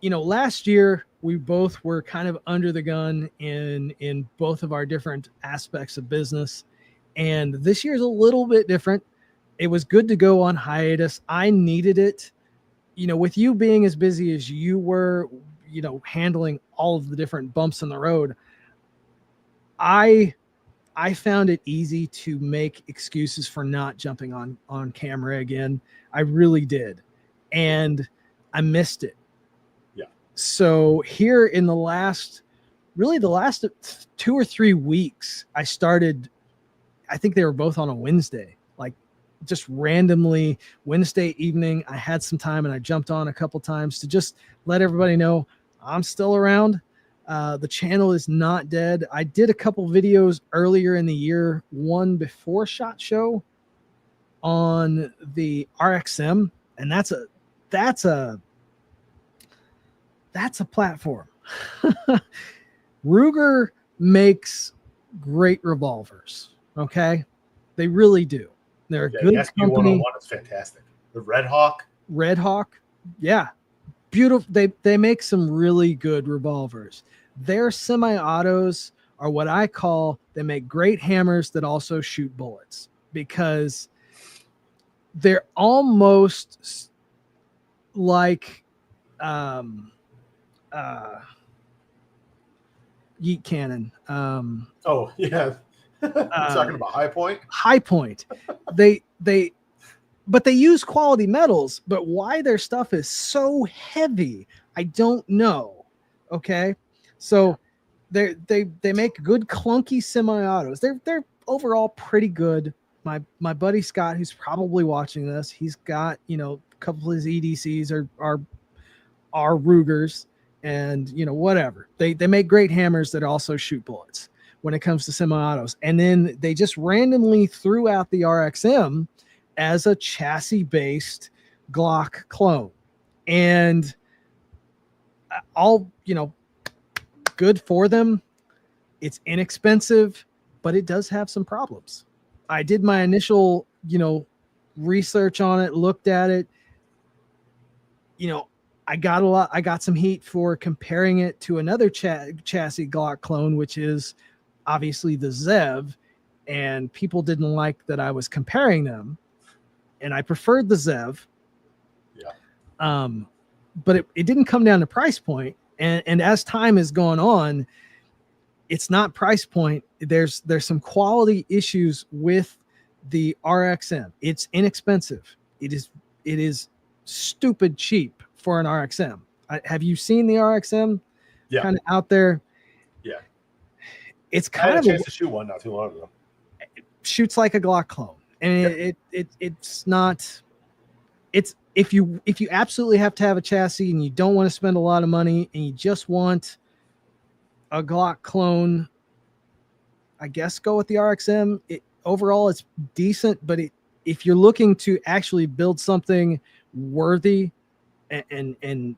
last year we both were kind of under the gun in both of our different aspects of business. And this year's a little bit different. It was good to go on hiatus. I needed it. With you being as busy as you were, handling all of the different bumps in the road, I found it easy to make excuses for not jumping on camera again. I really did. and I missed it. Yeah. So here in the last 2 or 3 weeks, I think they were both on a Wednesday, like just randomly Wednesday evening. I had some time and I jumped on a couple times to just let everybody know I'm still around. The channel is not dead. I did a couple videos earlier in the year, one before SHOT Show on the RXM, and that's a platform. Ruger makes great revolvers. Okay, they really do. They're a good The SB company. 101 is fantastic. The Red Hawk. Red Hawk, yeah, beautiful. They make some really good revolvers. Their semi-autos are what I call, they make great hammers that also shoot bullets, because they're almost like yeet cannon. Oh yeah. You're talking about High Point. High Point. But they use quality metals, but why their stuff is so heavy, I don't know. Okay. So they make good clunky semi-autos. They're overall pretty good. My buddy Scott, who's probably watching this, he's got, a couple of his EDCs are Rugers, and whatever. They make great hammers that also shoot bullets when it comes to semi-autos. And then they just randomly threw out the RXM as a chassis-based Glock clone. And all, good for them. It's inexpensive, but it does have some problems. I did my initial, research on it, looked at it. I got some heat for comparing it to another chassis Glock clone, which is obviously the Zev, and people didn't like that I was comparing them, and I preferred the Zev. Yeah. But it didn't come down to price point, and as time has gone on, it's not price point. There's some quality issues with the RXM. It's inexpensive. It is stupid cheap for an RXM. Have you seen the RXM? Yeah. Kind of out there? Yeah. It's I had kind a of chance to shoot one not too long ago. Shoots like a Glock clone, and it's not. It's if you absolutely have to have a chassis and you don't want to spend a lot of money and you just want a Glock clone, I guess go with the RXM. Overall, it's decent, but if you're looking to actually build something worthy and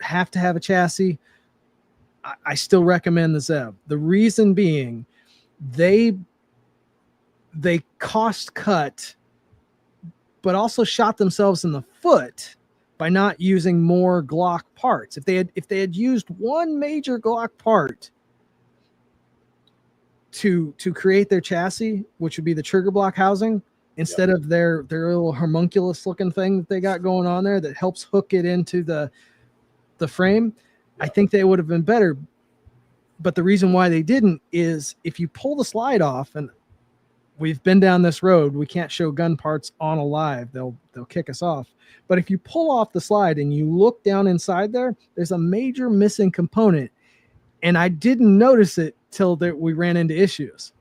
have to have a chassis, I still recommend the Zev. The reason being, they cost cut, but also shot themselves in the foot by not using more Glock parts. If they had used one major Glock part to create their chassis, which would be the trigger block housing, instead of their little homunculus looking thing that they got going on there that helps hook it into the frame, I think they would have been better. But the reason why they didn't is if you pull the slide off, and we've been down this road, we can't show gun parts on a live. They'll kick us off. But if you pull off the slide and you look down inside there, there's a major missing component. And I didn't notice it till we ran into issues.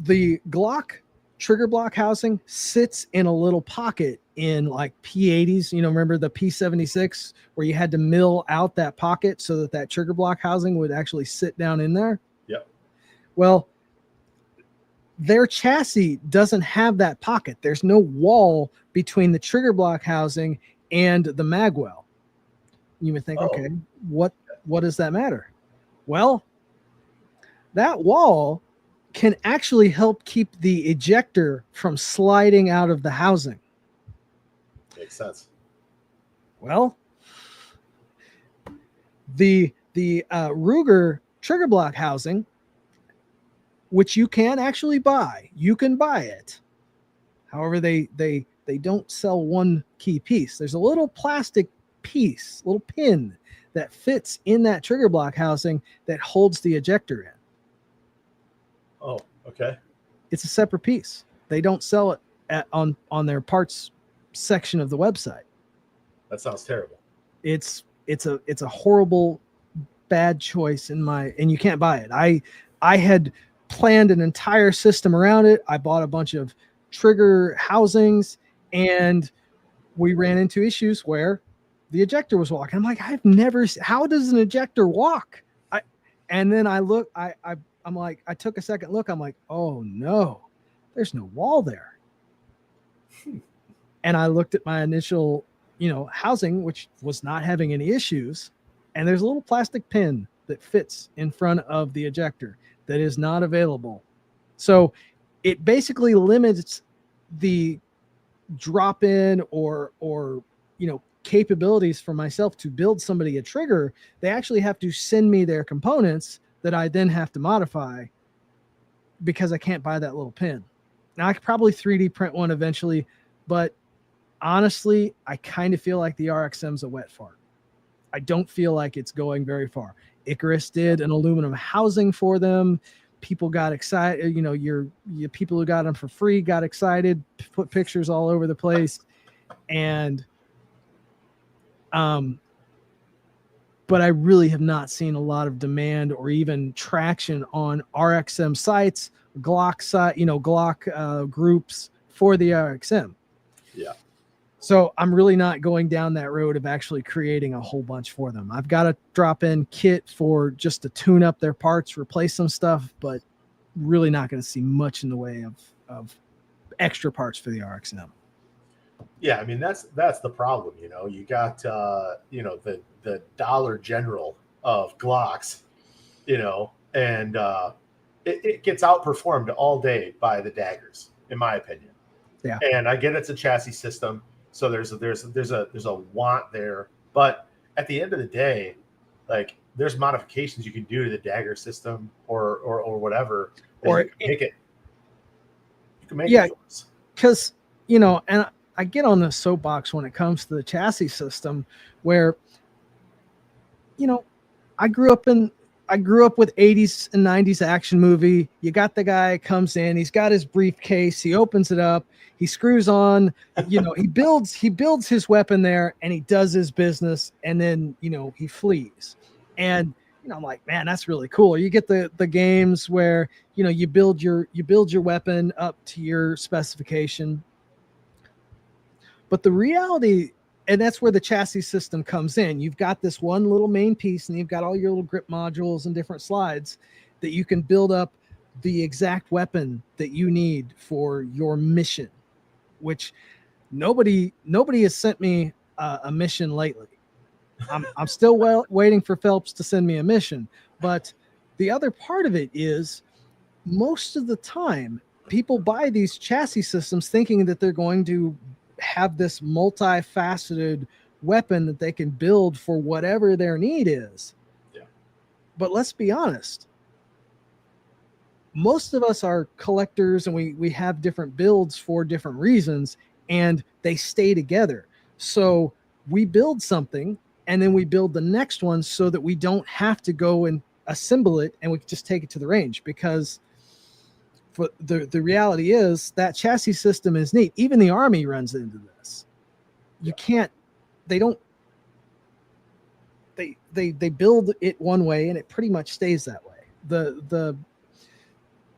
The Glock trigger block housing sits in a little pocket in like P80s. Remember the P76 where you had to mill out that pocket so that trigger block housing would actually sit down in there? Yep. Well, their chassis doesn't have that pocket. There's no wall between the trigger block housing and the magwell. You would think, okay, what does that matter? Well, that wall can actually help keep the ejector from sliding out of the housing. Makes sense. Well, the Ruger trigger block housing, which you can actually buy, you can buy it. However, they don't sell one key piece. There's a little plastic piece, little pin that fits in that trigger block housing that holds the ejector in. Oh, okay. It's a separate piece. They don't sell it on their parts section of the website. That sounds terrible. It's a horrible, bad choice and you can't buy it. I had planned an entire system around it. I bought a bunch of trigger housings, and we ran into issues where the ejector was walking. I'm like, I've never. How does an ejector walk? And then I'm like, I took a second look. I'm like, oh no, there's no wall there. And I looked at my initial, housing, which was not having any issues. And there's a little plastic pin that fits in front of the ejector that is not available. So it basically limits the drop in or capabilities for myself to build somebody a trigger. They actually have to send me their components that I then have to modify because I can't buy that little pin. Now I could probably 3D print one eventually, but honestly, I kind of feel like the RXM's a wet fart. I don't feel like it's going very far. Icarus did an aluminum housing for them. People got excited. Your people who got them for free got excited, put pictures all over the place. And, but I really have not seen a lot of demand or even traction on RXM sites, Glock site, Glock groups for the RXM. Yeah. So I'm really not going down that road of actually creating a whole bunch for them. I've got a drop-in kit for just to tune up their parts, replace some stuff, but really not going to see much in the way of extra parts for the RXM. Yeah, I mean that's the problem. You got the Dollar General of Glocks, and it gets outperformed all day by the daggers, in my opinion. Yeah. And I get it's a chassis system, so there's a want there, but at the end of the day, like there's modifications you can do to the dagger system or whatever, or you can make yeah, it. Because and I get on the soapbox when it comes to the chassis system, where I grew up with 80s and 90s action movie. You got the guy comes in, he's got his briefcase, he opens it up, he screws on, he builds his weapon there, and he does his business, and then he flees. And I'm like, man, that's really cool. You get the games where you build your weapon up to your specification. But the reality, and that's where the chassis system comes in. You've got this one little main piece, and you've got all your little grip modules and different slides that you can build up the exact weapon that you need for your mission, which nobody has sent me a mission lately. I'm still waiting for Phelps to send me a mission. But the other part of it is, most of the time, people buy these chassis systems thinking that they're going to have this multifaceted weapon that they can build for whatever their need is. Yeah. But let's be honest. Most of us are collectors, and we have different builds for different reasons, and they stay together. So we build something, and then we build the next one so that we don't have to go and assemble it, and we can just take it to the range. Because for the reality is that chassis system is neat. Even the Army runs into this. You can't, they don't, they build it one way, and it pretty much stays that way.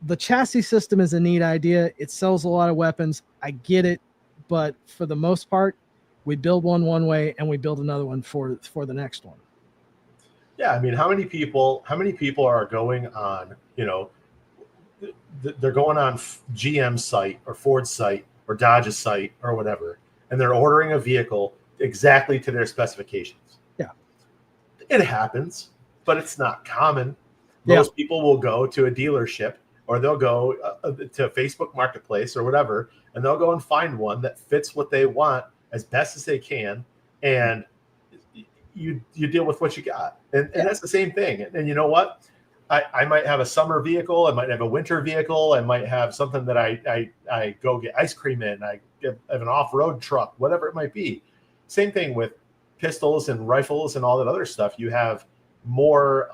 The chassis system is a neat idea. It sells a lot of weapons. I get it. But for the most part, we build one way, and we build another one for the next one. Yeah. I mean, how many people are going on, they're going on GM's site or Ford's site or Dodge's site or whatever, and they're ordering a vehicle exactly to their specifications. Yeah. It happens, but it's not common. Most people will go to a dealership, or they'll go to Facebook Marketplace or whatever, and they'll go and find one that fits what they want as best as they can, and you deal with what you got. And that's the same thing. And you know what? I might have a summer vehicle. I might have a winter vehicle. I might have something that I go get ice cream in. I have an off-road truck, whatever it might be. Same thing with pistols and rifles and all that other stuff. You have more,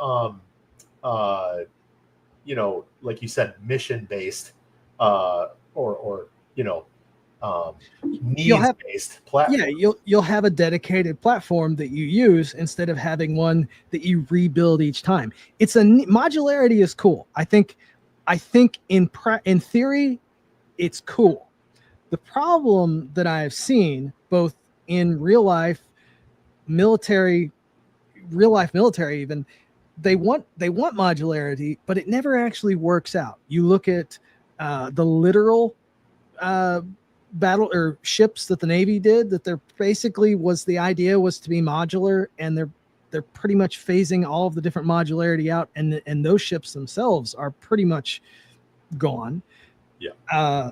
like you said, mission-based, or needs-based platform. Yeah, you'll have a dedicated platform that you use instead of having one that you rebuild each time. Modularity is cool. I think in theory, it's cool. The problem that I have seen both in real life military even, they want modularity, but it never actually works out. You look at the literal battle or ships that the Navy did, that they're basically the idea was to be modular, and they're pretty much phasing all of the different modularity out, and those ships themselves are pretty much gone. Yeah.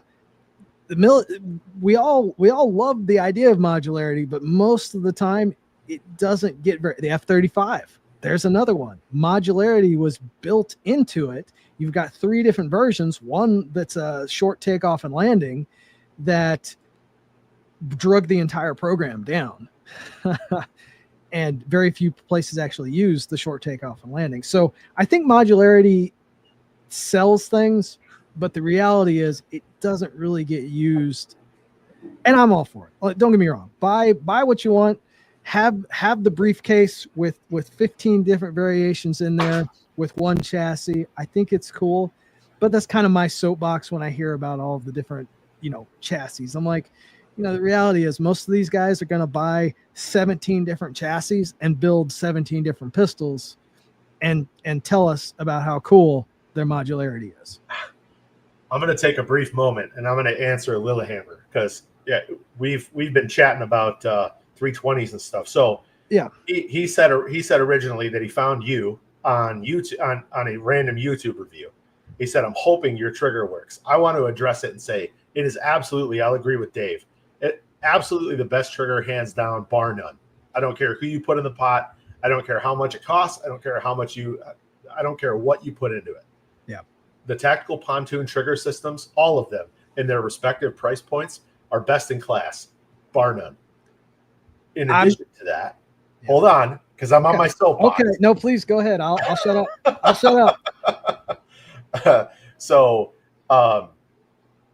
We all love the idea of modularity, but most of the time it doesn't get the F-35. There's another one. Modularity was built into it. You've got 3 different versions. One that's a short takeoff and landing that drug the entire program down. And very few places actually use the short takeoff and landing. So I think modularity sells things, but the reality is it doesn't really get used. And I'm all for it. Don't get me wrong. Buy what you want. Have the briefcase with 15 different variations in there with one chassis. I think it's cool, but that's kind of my soapbox when I hear about all of the different, chassis. I'm like, the reality is most of these guys are going to buy 17 different chassis and build 17 different pistols and tell us about how cool their modularity is. I'm going to take a brief moment and I'm going to answer Lillehammer because we've been chatting about 320s and stuff. So yeah, he said originally that he found you on YouTube on a random YouTube review. He said, "I'm hoping your trigger works." I want to address it and say it is absolutely. I'll agree with Dave. Absolutely the best trigger, hands down, bar none. I don't care who you put in the pot. I don't care how much it costs. I don't care how much I don't care what you put into it. Yeah. The Tactical Pontoon trigger systems, all of them in their respective price points, are best in class, bar none. In addition to that, hold on, because I'm on my soapbox. Okay, no, please go ahead. I'll shut up. I'll shut up. So,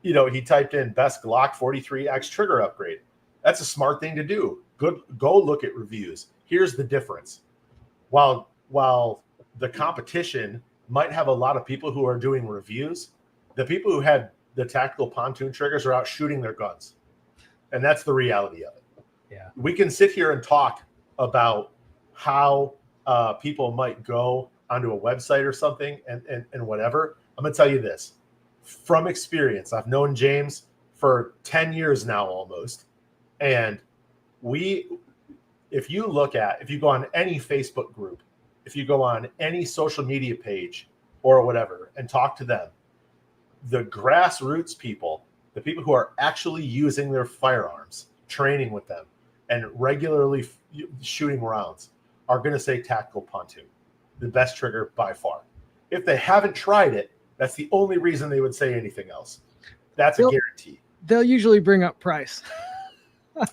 he typed in best Glock 43X trigger upgrade. That's a smart thing to do. Go look at reviews. Here's the difference. While the competition might have a lot of people who are doing reviews, the people who had the Tactical Pontoon triggers are out shooting their guns. And that's the reality of it. Yeah. We can sit here and talk about how people might go onto a website or something and whatever. I'm going to tell you this. From experience, I've known James for 10 years now almost. And if you go on any Facebook group, if you go on any social media page or whatever and talk to them, the grassroots people, the people who are actually using their firearms, training with them, and regularly shooting rounds are going to say Tactical Pontoon, the best trigger by far. If they haven't tried it, that's the only reason they would say anything else. That's a guarantee. They'll usually bring up price.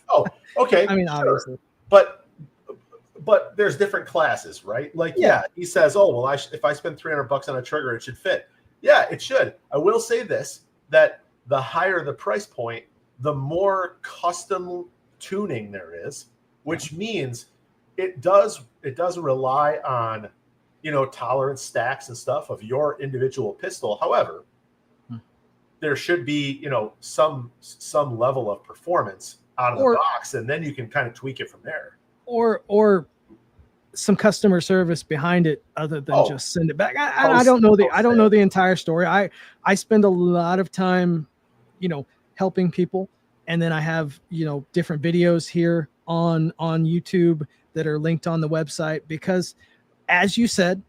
Oh, okay. I mean, sure. obviously. But there's different classes, right? Like, he says, oh, well, if I spend $300 on a trigger, it should fit. Yeah, it should. I will say this, that the higher the price point, the more custom tuning there is, which means it does rely on, tolerance stacks and stuff of your individual pistol. However, there should be, some level of performance out of the box, and then you can kind of tweak it from there. Or some customer service behind it other than just send it back. I don't know the entire story. I spend a lot of time, helping people. And then I have, different videos here on YouTube that are linked on the website because as you said,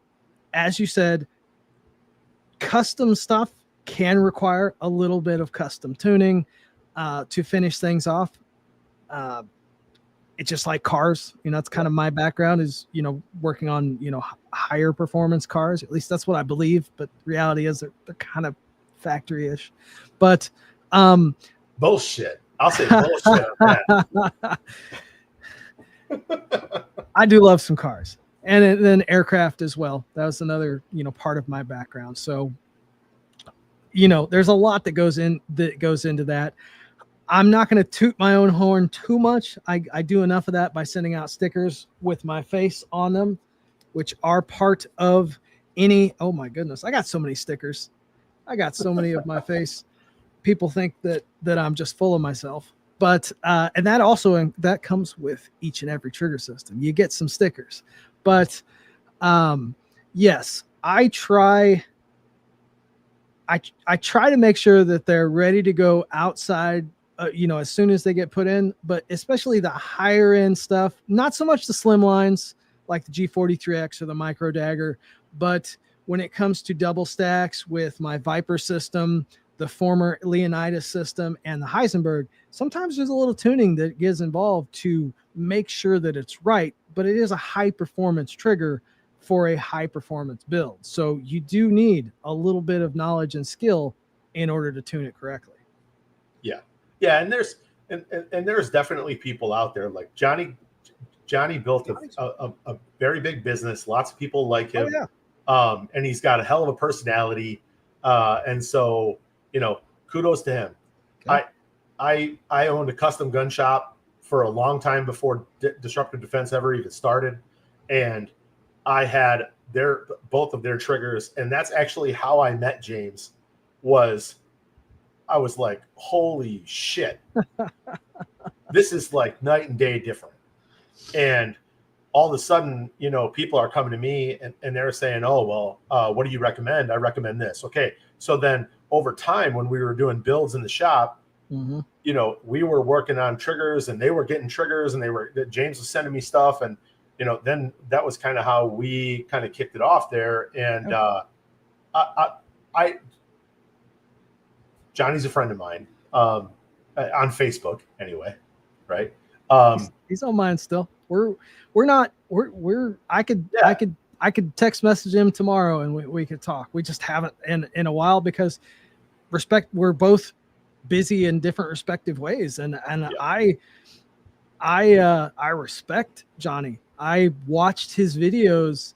custom stuff can require a little bit of custom tuning to finish things off. It's just like cars, it's kind of my background is, working on, higher performance cars. At least that's what I believe. But reality is they're kind of factory-ish. But bullshit. I'll say bullshit on that. I do love some cars and then aircraft as well. That was another, part of my background. So, there's a lot that goes into that. I'm not going to toot my own horn too much. I do enough of that by sending out stickers with my face on them, which are part of any. Oh my goodness, I got so many stickers. I got so many of my face. People think that I'm just full of myself, but and that also that comes with each and every trigger system. You get some stickers, but yes, I try to make sure that they're ready to go outside, as soon as they get put in, but especially the higher end stuff, not so much the slim lines like the G43X or the Micro Dagger, but when it comes to double stacks with my Viper system, the former Leonidas system, and the Heisenberg, sometimes there's a little tuning that gets involved to make sure that it's right, but it is a high performance trigger for a high performance build. So you do need a little bit of knowledge and skill in order to tune it correctly. Yeah. Yeah. And there's definitely people out there like Johnny built a very big business. Lots of people like him. Oh, yeah. And he's got a hell of a personality. And so, kudos to him. Okay. I owned a custom gun shop for a long time before disruptive defense ever even started. And I had both of their triggers. And that's actually how I met James. I was like, holy shit. This is like night and day different. And all of a sudden, people are coming to me and they're saying, oh, well, what do you recommend? I recommend this. Okay. So then over time, when we were doing builds in the shop, mm-hmm. We were working on triggers and they were getting triggers and James was sending me stuff. And, then that was kind of how we kind of kicked it off there. And Johnny's a friend of mine on Facebook anyway. Right. He's on mine still. I could text message him tomorrow and we could talk. We just haven't in a while because we're both busy in different respective ways. And yeah. I respect Johnny. I watched his videos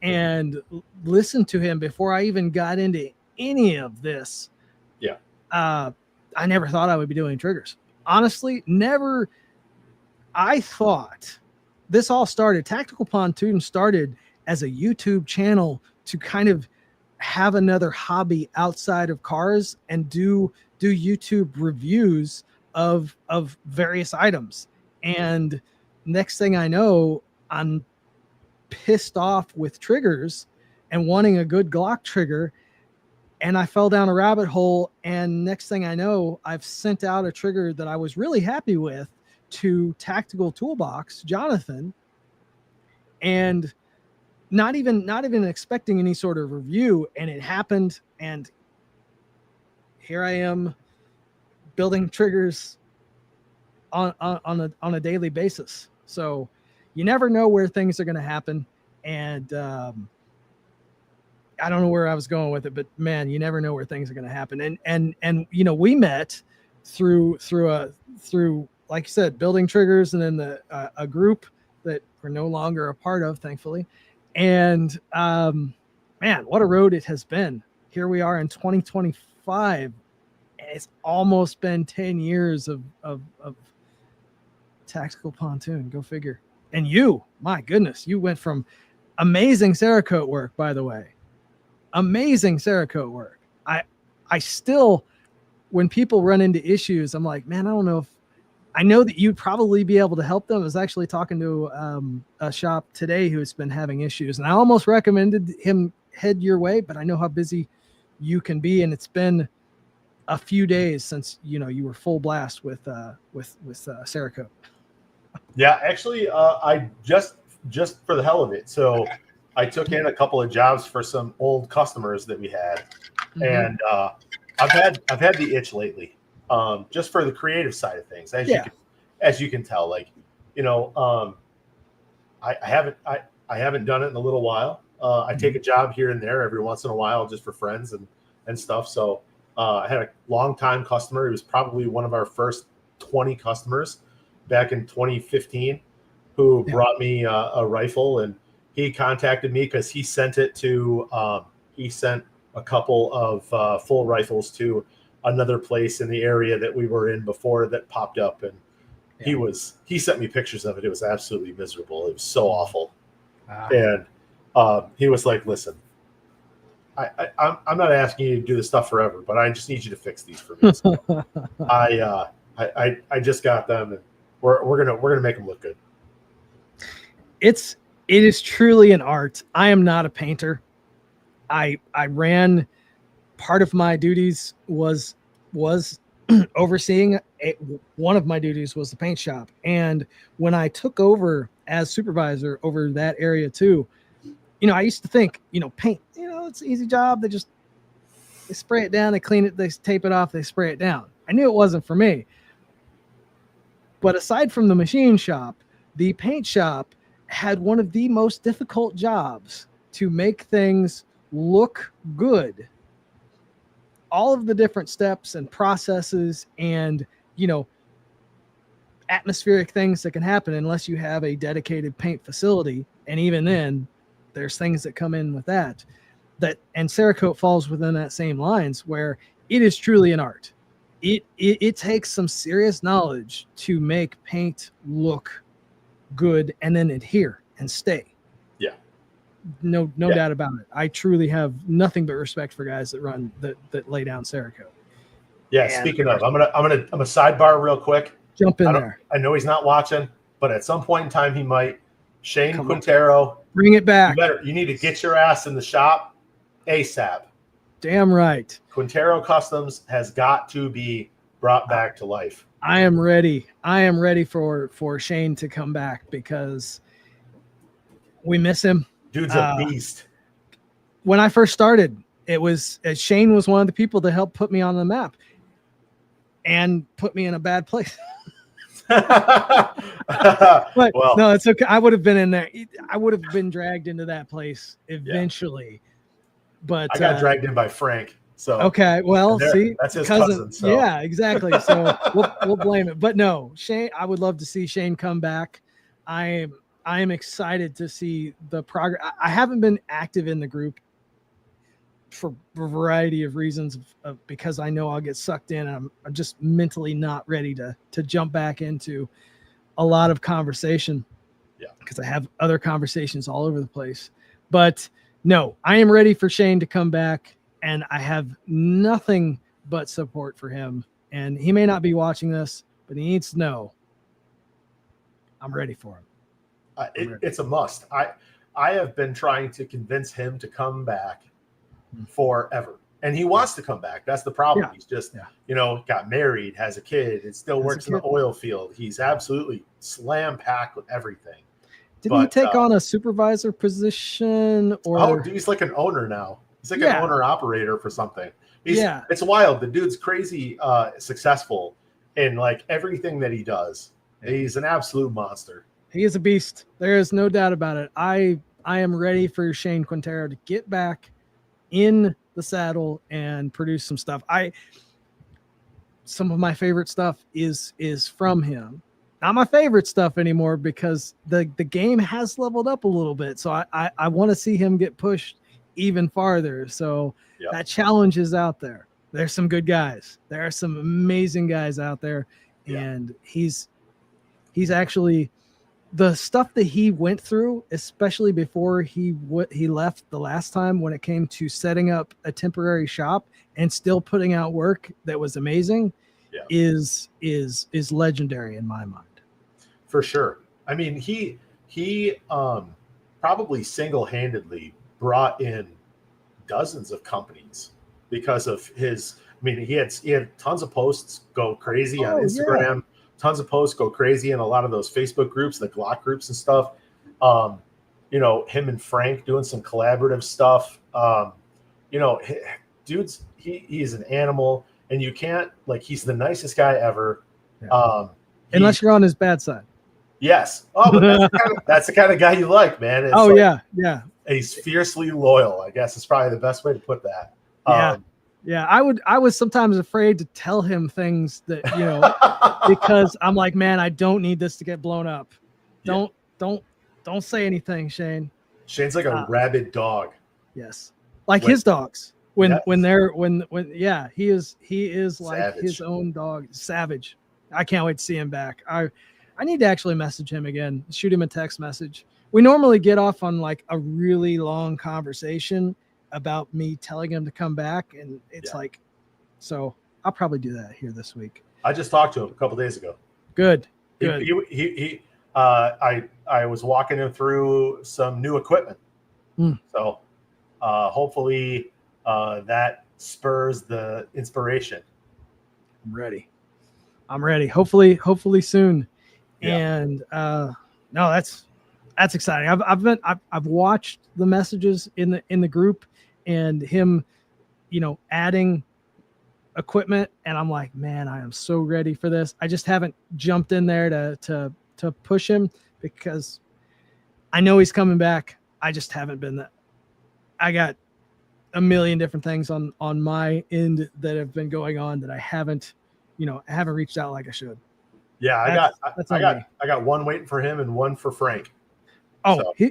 and listened to him before I even got into any of this. Yeah. I never thought I would be doing triggers. Honestly, never. I thought this all started, Tactical Pontoon started as a YouTube channel to kind of have another hobby outside of cars and do YouTube reviews of various items. And next thing I know, I'm pissed off with triggers and wanting a good Glock trigger. And I fell down a rabbit hole. And next thing I know, I've sent out a trigger that I was really happy with to Tactical Toolbox, Jonathan, and not even expecting any sort of review. And it happened. And here I am building triggers on a daily basis. So you never know where things are going to happen. And I don't know where I was going with it, but man, you never know where things are going to happen. And we met through like you said, building triggers, and then a group that we're no longer a part of, thankfully. And man, what a road it has been. Here we are in 2025. It's almost been 10 years of Tactical Pontoon. Go figure. And my goodness, you went from amazing Cerakote work, by the way. Amazing Cerakote work. I still, when people run into issues, I'm like, man, I know that you'd probably be able to help them. I was actually talking to a shop today who's been having issues, and I almost recommended him head your way, but I know how busy you can be, and it's been a few days since you were full blast with Cerakote. Yeah, actually, I just for the hell of it. So I took in a couple of jobs for some old customers that we had, mm-hmm. and I've had the itch lately, just for the creative side of things, as you can tell. Like, I haven't done it in a little while. I take a job here and there every once in a while just for friends and stuff. So I had a long-time customer. He was probably one of our first 20 customers back in 2015 who brought me a rifle, and he contacted me because he sent it to he sent a couple of full rifles to another place in the area that we were in before that popped up, and Yeah. he sent me pictures of it. It was absolutely miserable. It was so awful. Ah. And he was like, listen, I'm not asking you to do this stuff forever, but I just need you to fix these for me. So I just got them, and we're gonna make them look good. It is truly an art. I am not a painter. I ran, part of my duties was overseeing one of my duties was the paint shop. And when I took over as supervisor over that area too, I used to think, paint, it's an easy job. They spray it down, they clean it, they tape it off, they spray it down. I knew it wasn't for me. But aside from the machine shop, the paint shop had one of the most difficult jobs to make things look good. All of the different steps and processes and, atmospheric things that can happen unless you have a dedicated paint facility. And even then, there's things that come in with that. And Cerakote falls within that same lines, where it is truly an art. It takes some serious knowledge to make paint look good and then adhere and stay. Yeah. No doubt about it. I truly have nothing but respect for guys that lay down Cerakote. Yeah. And speaking of, I'm gonna sidebar real quick. Jump in there. I know he's not watching, but at some point in time he might. Shane Quintero, bring it back. You need to get your ass in the shop ASAP. Damn right. Quintero Customs has got to be brought back to life. I am ready. I am ready for Shane to come back because we miss him. Dude's a beast. When I first started, Shane was one of the people that helped put me on the map and put me in a bad place. But no, it's okay. I would have been in there. I would have been dragged into that place eventually. Yeah. But I got dragged in by Frank. So okay, well, see, that's his cousin. So. Yeah, exactly. So we'll blame it. But no, Shane, I would love to see Shane come back. I am excited to see the progress. I haven't been active in the group for a variety of reasons, because I know I'll get sucked in, and I'm just mentally not ready to jump back into a lot of conversation. Yeah, because I have other conversations all over the place. But no, I am ready for Shane to come back, and I have nothing but support for him. And he may not be watching this, but he needs to know I'm ready for him. It's a must. I have been trying to convince him to come back forever, and he wants to come back. That's the problem. Yeah. He's just, got married, has a kid, and still works in the oil field. He's absolutely slam packed with everything. Didn't he take on a supervisor position? Or dude, he's like an owner now. He's like an owner operator for something. It's wild. The dude's crazy successful in like everything that he does. He's an absolute monster. He is a beast. There is no doubt about it. I am ready for Shane Quintero to get back in the saddle and produce some stuff. Some of my favorite stuff is from him. Not my favorite stuff anymore because the game has leveled up a little bit. So I want to see him get pushed even farther. So that challenge is out there. There's some good guys. There are some amazing guys out there. Yeah. And he's actually, the stuff that he went through, especially before he left the last time, when it came to setting up a temporary shop and still putting out work that was amazing, is legendary in my mind. For sure. I mean, he probably single-handedly brought in dozens of companies because of his. I mean, he had tons of posts go crazy on Instagram. Yeah. Tons of posts go crazy in a lot of those Facebook groups, the Glock groups and stuff. Him and Frank doing some collaborative stuff. Dude's he's an animal, and you can't, like, he's the nicest guy ever. Yeah. Unless you're on his bad side. Yes. Oh, but that's the kind of guy you like, man. It's yeah. He's fiercely loyal, I guess is probably the best way to put that. Yeah. Yeah, I was sometimes afraid to tell him things that, because I'm like, man, I don't need this to get blown up. Don't say anything, Shane. Shane's like a rabid dog. Yes. Like his dogs. when Yes. they're when yeah, he is like Savage. his own dog. Savage. I can't wait to see him back. I need to actually message him again, shoot him a text message. We normally get off on like a really long conversation about me telling him to come back, and it's like, so I'll probably do that here this week. I just talked to him a couple days ago. Good. I was walking him through some new equipment. So hopefully that spurs the inspiration. I'm ready. Hopefully soon. Yeah. And no, that's exciting. I've watched the messages in the group and him, adding equipment, and I'm like, man, I am so ready for this. I just haven't jumped in there to push him because I know he's coming back. I just haven't been that. I got a million different things on my end that have been going on that I haven't reached out like I should. Yeah, I got one waiting for him and one for Frank. Oh, so.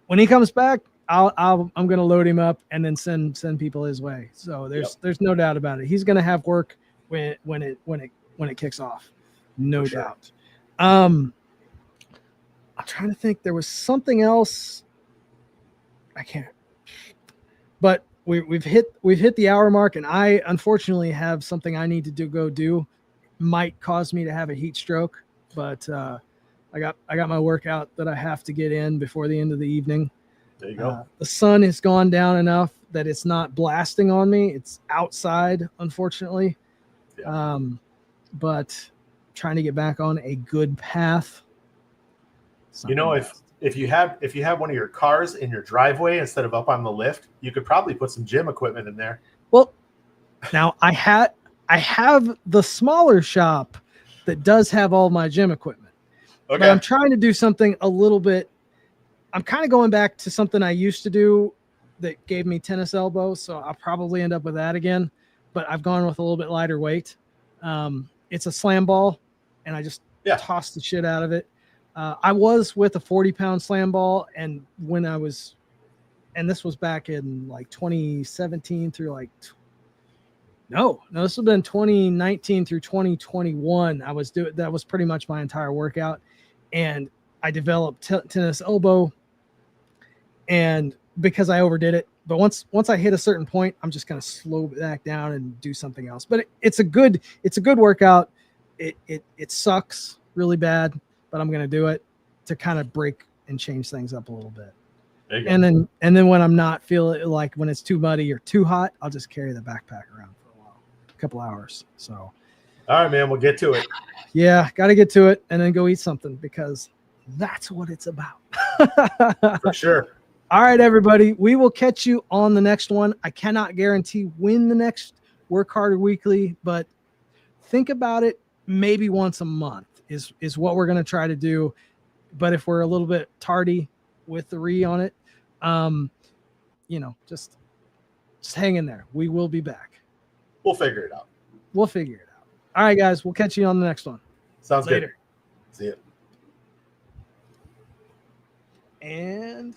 When he comes back, I'm gonna load him up and then send people his way. So there's no doubt about it. He's gonna have work when it kicks off, no doubt. I'm trying to think. There was something else. I can't. But we've hit the hour mark, and I unfortunately have something I need to go do. Might cause me to have a heat stroke, but I got my workout that I have to get in before the end of the evening. There you go. The sun has gone down enough that it's not blasting on me. It's outside, unfortunately. Yeah. But trying to get back on a good path. If you have one of your cars in your driveway instead of up on the lift, you could probably put some gym equipment in there. Well, now I have the smaller shop that does have all my gym equipment. Okay. But I'm trying to do something a little bit. I'm kind of going back to something I used to do that gave me tennis elbow, so I'll probably end up with that again. But I've gone with a little bit lighter weight. It's a slam ball, and I just tossed the shit out of it. I was with a 40-pound slam ball, and this was back in like 2017 through like no, this would have been 2019 through 2021. That was pretty much my entire workout, and I developed tennis elbow, and because I overdid it. But once I hit a certain point, I'm just gonna slow back down and do something else. But it's a good workout. It sucks really bad, but I'm gonna do it to kind of break and change things up a little bit. There you go. And then when I'm not feeling like when it's too muddy or too hot, I'll just carry the backpack around for a while, a couple hours. So, all right, man, we'll get to it. Yeah, got to get to it and then go eat something because that's what it's about. For sure. All right, everybody. We will catch you on the next one. I cannot guarantee when the next Work Harder Weekly, but think about it. Maybe once a month is what we're going to try to do. But if we're a little bit tardy with the on it, just hang in there. We will be back. We'll figure it out. All right, guys. We'll catch you on the next one. Sounds later. Good. See you. And